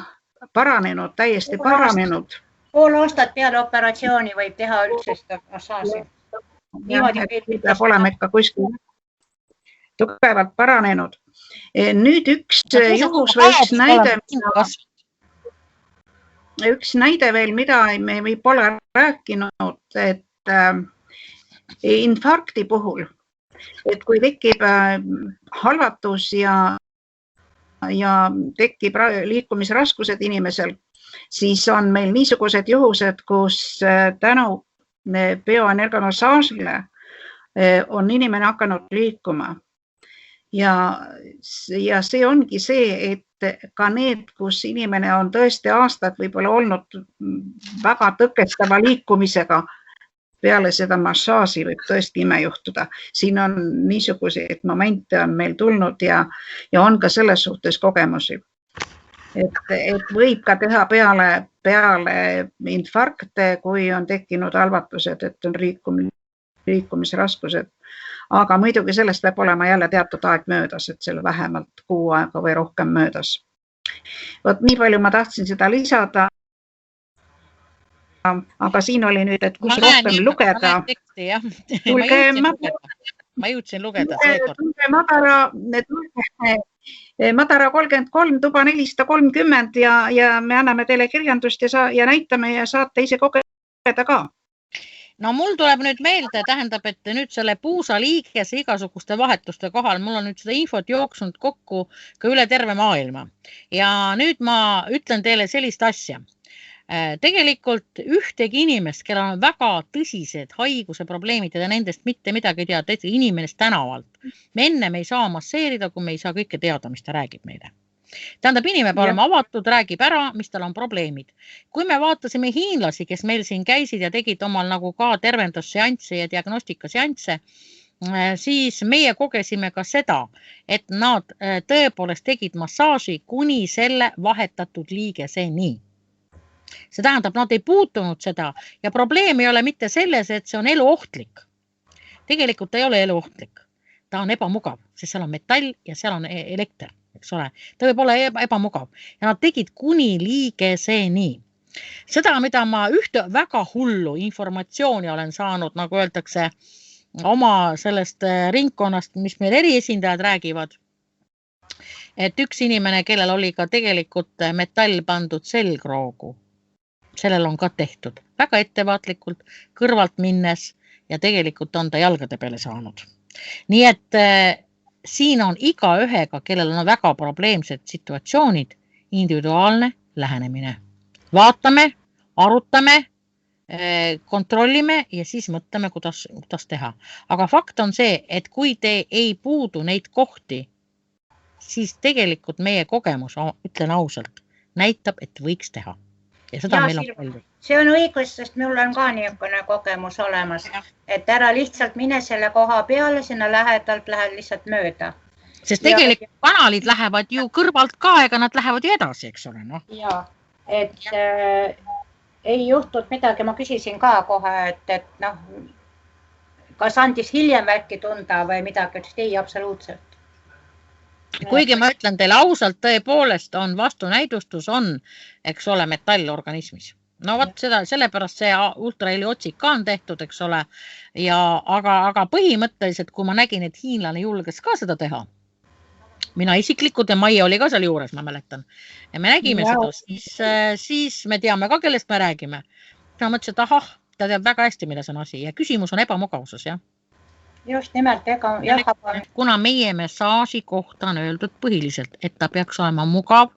paranenud, täiesti paranenud. Pool aastat peale operatsiooni võib teha üldse seda massaaži. Peab olema ikka kuskil tugevalt paranenud. Nüüd üks juhus või üks näide veel, mida me pole rääkinud, et infarkti puhul, et kui tekib halvatus ja tekib liikumisraskused inimesel, siis on meil niisugused juhused, kus tänu bioenergiamassaažile on inimene hakanud liikuma. Ja see ongi see, et ka need, kus inimene on tõesti aastad võib-olla olnud väga tõkestava liikumisega, peale seda massaaži võib tõesti ime juhtuda. Siin on niisuguseid momente on meil tulnud ja on ka selles suhtes kogemusi. Et võib ka teha peale infarkte, kui on tekkinud halvatused, et on liikumisraskused. Aga muidugi sellest peab olema jälle teatud aeg möödas, et selle vähemalt kuu aega või rohkem möödas. Vot nii palju ma tahtsin seda lisada. Aga siin oli nüüd, et kus rohkem lugeda. Ma jõudsin lugeda. Madara 33, tuba 430 ja me anname teile kirjandust ja näitame ja saate ise kogeda ka. No mul tuleb nüüd meelde, tähendab, et nüüd selle puusa liigese igasuguste vahetuste kohal, mul on nüüd seda infot jooksnud kokku ka üle terve maailma. Ja nüüd ma ütlen teile sellist asja. Tegelikult ühtegi inimest, kellel on väga tõsised haiguse probleemid ja nendest mitte midagi teada, inimest tänavalt. Me enne me ei saa masseerida, kui me ei saa kõike teada, mis ta räägib meile. Tähendab, inimene peab olema avatud, räägib ära, mis tal on probleemid. Kui me vaatasime hiinlasi, kes meil siin käisid ja tegid omal nagu ka tervendusseansse ja diagnostikaseansse, siis meie kogesime ka seda, et nad tõepoolest tegid massaaži kuni selle vahetatud liigeseni. See tähendab, nad ei puutunud seda ja probleem ei ole mitte selles, et see on eluohtlik. Tegelikult ei ole eluohtlik. Ta on ebamugav, sest seal on metall ja seal on elekter. Eks ole. Ta võib olla ebamugav ja nad tegid kuni liigeseni. Seda, mida ma ühte väga hullu informatsiooni olen saanud, nagu öeldakse, oma sellest ringkonnast, mis meil eriesindajad räägivad, et üks inimene, kellel oli ka tegelikult metall pandud selgroogu, sellel on ka tehtud väga ettevaatlikult, kõrvalt minnes ja tegelikult on ta jalgade peale saanud. Nii et siin on iga ühega, kellel on väga probleemsed situatsioonid, individuaalne lähenemine. Vaatame, arutame, kontrollime ja siis mõtleme, kuidas teha. Aga fakt on see, et kui te ei puudu neid kohti, siis tegelikult meie kogemus, ütlen ausalt, näitab, et võiks teha. Ja seda meil on palju. See on õigus, sest mul on ka niisugune kogemus olemas, et ära lihtsalt mine selle koha peale, sinna lähedalt lähed lihtsalt mööda. Sest tegelikult kanalid lähevad ju kõrvalt ka, ega nad lähevad ju edasi, eks ole. No? Ja, et ei juhtud midagi, ma küsisin ka kohe, et noh, kas andis hiljem äkki tunda või midagi, et ei absoluutselt. Kuigi ma ütlen teile ausalt, tõepoolest on vastunäidustus on, eks ole, metall organismis. No võt seda, sellepärast see ultraheli otsik ka on tehtud, eks ole, aga põhimõtteliselt, kui ma nägin, et hiinlane julges ka seda teha, mina isiklikult ja Maie oli ka seal juures, ma mäletan, ja me nägime seda, siis me teame ka, kellest me räägime. Ma mõtlesin, et ahah, ta teab väga hästi, milles on asi ja küsimus on ebamugavuses, jah. Just nimelt, kuna meie massaaži kohta on öeldud põhiliselt, et ta peaks olema mugav,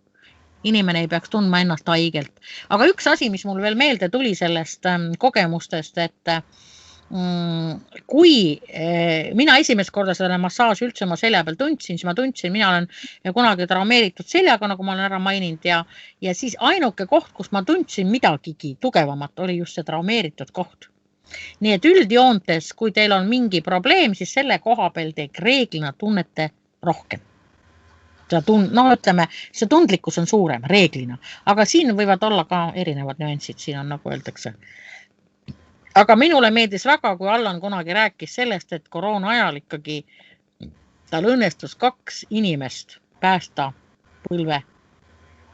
inimene ei peaks tundma ennast haigelt. Aga üks asi, mis mul veel meelde tuli sellest kogemustest, et kui mina esimest korda selle massaaži üldse oma selja peal tundsin, siis ma tundsin, mina olen kunagi traumeeritud seljaga, nagu ma olen ära maininud ja siis ainuke koht, kus ma tundsin midagigi tugevamat, oli just see traumeeritud koht. Nii et üldjoontes, kui teil on mingi probleem, siis selle koha peal te reeglina tunnete rohkem. Ütleme, see tundlikkus on suurem reeglina, aga siin võivad olla ka erinevad nüansid, siin on nagu öeldakse. Aga minule meeldis väga, kui Allan kunagi rääkis sellest, et koroona ajal ikkagi tal õnnestus 2 inimest päästa põlve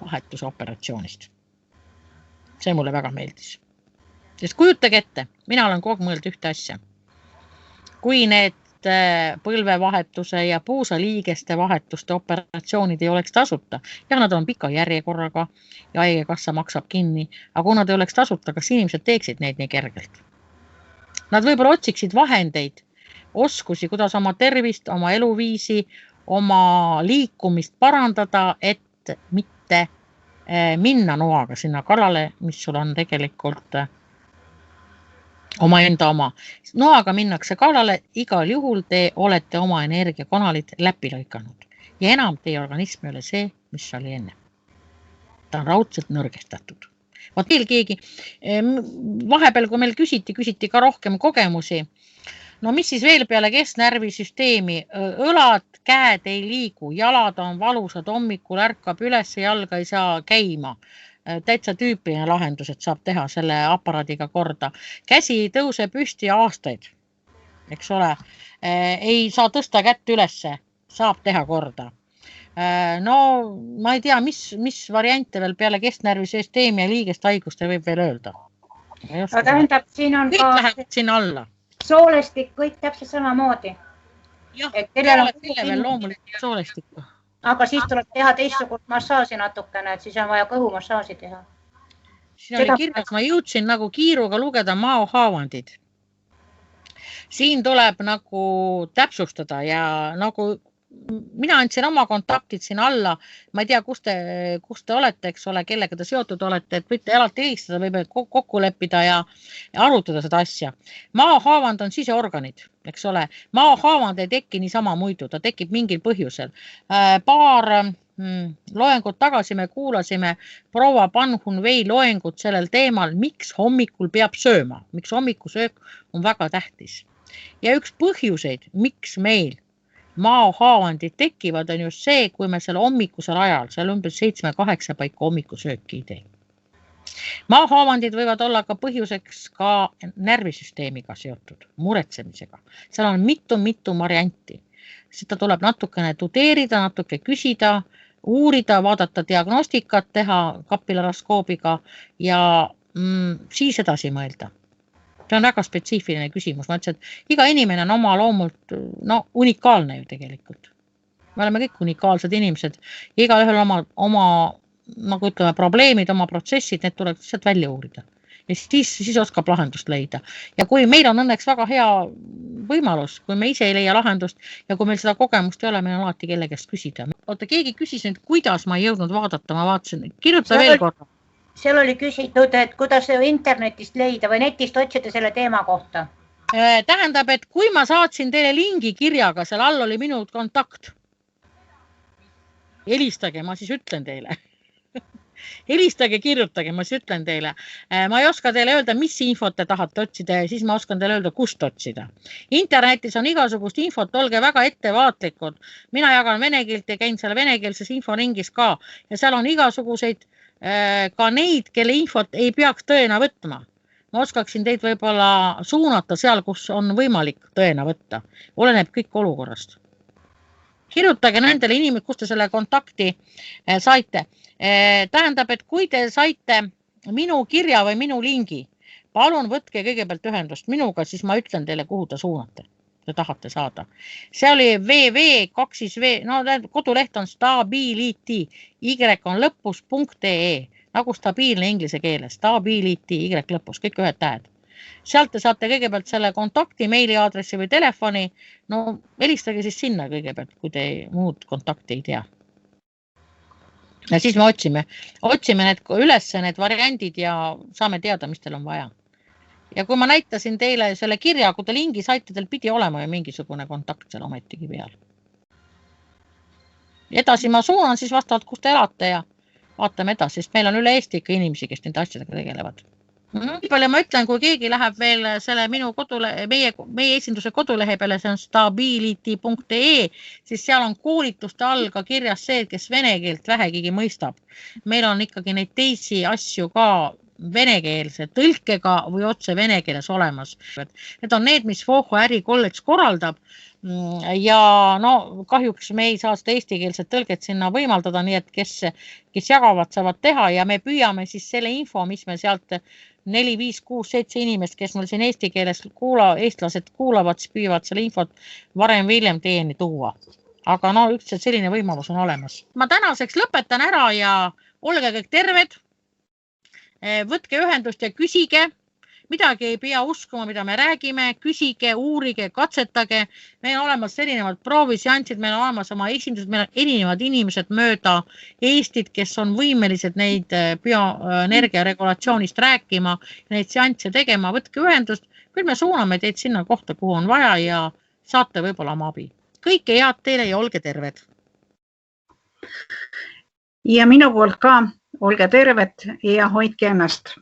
vahetuse operatsioonist. See mulle väga meeldis. Sest kujutage ette, mina olen kogu aeg mõelnud ühte asja. Kui need põlvevahetuse ja puusaliigeste vahetuste operatsioonid ei oleks tasuta, ja nad on pika järjekorraga ja haigekassa maksab kinni, aga kui nad ei oleks tasuta, kas inimesed teeksid neid nii kergelt? Nad võib-olla otsiksid vahendeid, oskusi, kuidas oma tervist, oma eluviisi, oma liikumist parandada, et mitte minna noaga sinna kalale, mis sul on tegelikult omaenda oma. Noaga minnakse kalale, igal juhul te olete oma energiakanalid läbi lõikanud ja enam teie organism ei ole see, mis oli enne. Ta on raudselt nõrgestatud. Vaat veel keegi, vahepeal kui meil küsiti ka rohkem kogemusi, no mis siis veel peale kesknärvisüsteemi, õlad, käed ei liigu, jalad on valusad, hommikul ärkab üles, jalga ei saa käima. Täitsa tüüpiline lahendus, et saab teha selle aparaadiga korda. Käsi ei tõuse püsti aastaid, eks ole, ei saa tõsta kätt ülesse, saab teha korda. No ma ei tea, mis variante veel peale kesknärvisüsteemi ja liigest haiguste võib veel öelda. Aga tähendab, siin on kõik ka läheb sinna alla. soolestik, kõik täpselt samamoodi. Jah, Et teile kellel on oled selle veel loomulikult soolestikku. Aga siis tuleb teha teistsugust massaaži natukene, et siis on vaja kõhumassaaži teha. Siin oli kirjas, ma jõudsin nagu kiiruga lugeda maohaavandid. Siin tuleb nagu täpsustada ja nagu mina andsin oma kontaktid siin alla, ma ei tea, kus te olete, eks ole, kellega te seotud olete, et võite alati helistada, võib kokku leppida ja arutada seda asja. Maohaavand on siseorganid, eks ole. Maohaavand ei teki niisama muidu, ta tekib mingil põhjusel. Paar loengut tagasi me kuulasime proua Panhun-Vei loengut sellel teemal, miks hommikul peab sööma, miks hommikusöök on väga tähtis. Ja üks põhjuseid, miks meil maohaavandid tekivad, on just see, kui me selle hommikusel ajal, seal umbes 7-8 paika hommikusööki ei tee. Maohaavandid võivad olla ka põhjuseks ka närvisüsteemiga seotud, muretsemisega. Seal on mitu varianti. Seda tuleb natukene tudeerida, natuke küsida, uurida, vaadata diagnostikat, teha kapilaraskoobiga ja siis edasi mõelda. See on väga spetsiifiline küsimus. Ma ütlesin, et iga inimene on oma loomult unikaalne ju tegelikult. Me oleme kõik unikaalsed inimesed. Iga ühel oma nagu ütleme, probleemid, oma protsessid, need tuleb lihtsalt välja uurida. Ja siis oskab lahendust leida. Ja kui meil on õnneks väga hea võimalus, kui me ise ei leia lahendust ja kui meil seda kogemust ei ole, meil on alati kelle käest küsida. Oota, keegi küsis nüüd, kuidas ma ei jõudnud vaadata, ma vaatasin, kirjuta veel korda. Seal oli küsitud, et kuidas internetist leida või netist otsida selle teema kohta. Tähendab, et kui ma saatsin teile lingi kirjaga, seal all oli minu kontakt. Helistage, ma siis ütlen teile. Helistage, kirjutage, ma siis ütlen teile. Ma ei oska teile öelda, mis infot te tahate otsida ja siis ma oskan teile öelda, kust otsida. Internetis on igasugust infot, olge väga ettevaatlikud. Mina jagan venekeelt ja käin seal venekeelses inforingis ka ja seal on igasuguseid ka neid, kelle infot ei peaks tõena võtma. Ma oskaksin teid võib-olla suunata seal, kus on võimalik tõena võtta. Oleneb kõik olukorrast. Kirjutage nendele inimesed, kus te selle kontakti saite. Tähendab, et kui te saite minu kirja või minu lingi, palun võtke kõigepealt ühendust minuga, siis ma ütlen teile, kuhu te suunate. Te tahate saada. See oli www.2v, koduleht on stability, y on lõpus.ee, nagu stabiilne inglise keeles, stability, y lõpus, kõik ühed tähed. Sealt te saate kõigepealt selle kontakti, meiliaadressi või telefoni, no helistage siis sinna kõigepealt, kui te muud kontakti ei tea. Ja siis me otsime need üles need variandid ja saame teada, mis teil on vaja. Ja kui ma näitasin teile selle kirja, kui te lingi saite, teil pidi olema ju mingisugune kontakt seal ometigi peal. Edasi ma suunan siis vastavalt, kus te elate ja vaatame edasi, sest meil on üle Eesti ikka inimesi, kes nende asjadega tegelevad. Nii palju ma ütlen, kui keegi läheb veel selle minu meie esinduse kodulehe peale, see on stability.ee, siis seal on koolituste all ka kirjas see, kes vene keelt vähegigi mõistab. Meil on ikkagi neid teisi asju ka venekeelse tõlkega või otse vene keeles olemas. Need on need, mis Voho ärikolledž korraldab ja no kahjuks me ei saa seda eestikeelset tõlget sinna võimaldada, nii et kes jagavad, saavad teha ja me püüame siis selle info, mis me sealt 4, 5, 6, 7 inimest, kes mul siin eesti keeles eestlased kuulavad, siis püüavad selle infot varem või hiljem teieni tuua. Aga no üldse selline võimalus on olemas. Ma tänaseks lõpetan ära ja olge kõik terved. Võtke ühendust ja küsige, midagi ei pea uskuma, mida me räägime, küsige, uurige, katsetage. Meil on olemas erinevad prooviseansid, meil on olemas oma esindused, meil on erinevad inimesed mööda Eestit, kes on võimelised neid bioenergia regulatsioonist rääkima, neid seansse tegema, võtke ühendust, küll me suuname teid sinna kohta, kuhu on vaja ja saate võib-olla oma abi. Kõike head teile ja olge terved. Ja minu poolt ka. Olge terved ja hoidke ennast.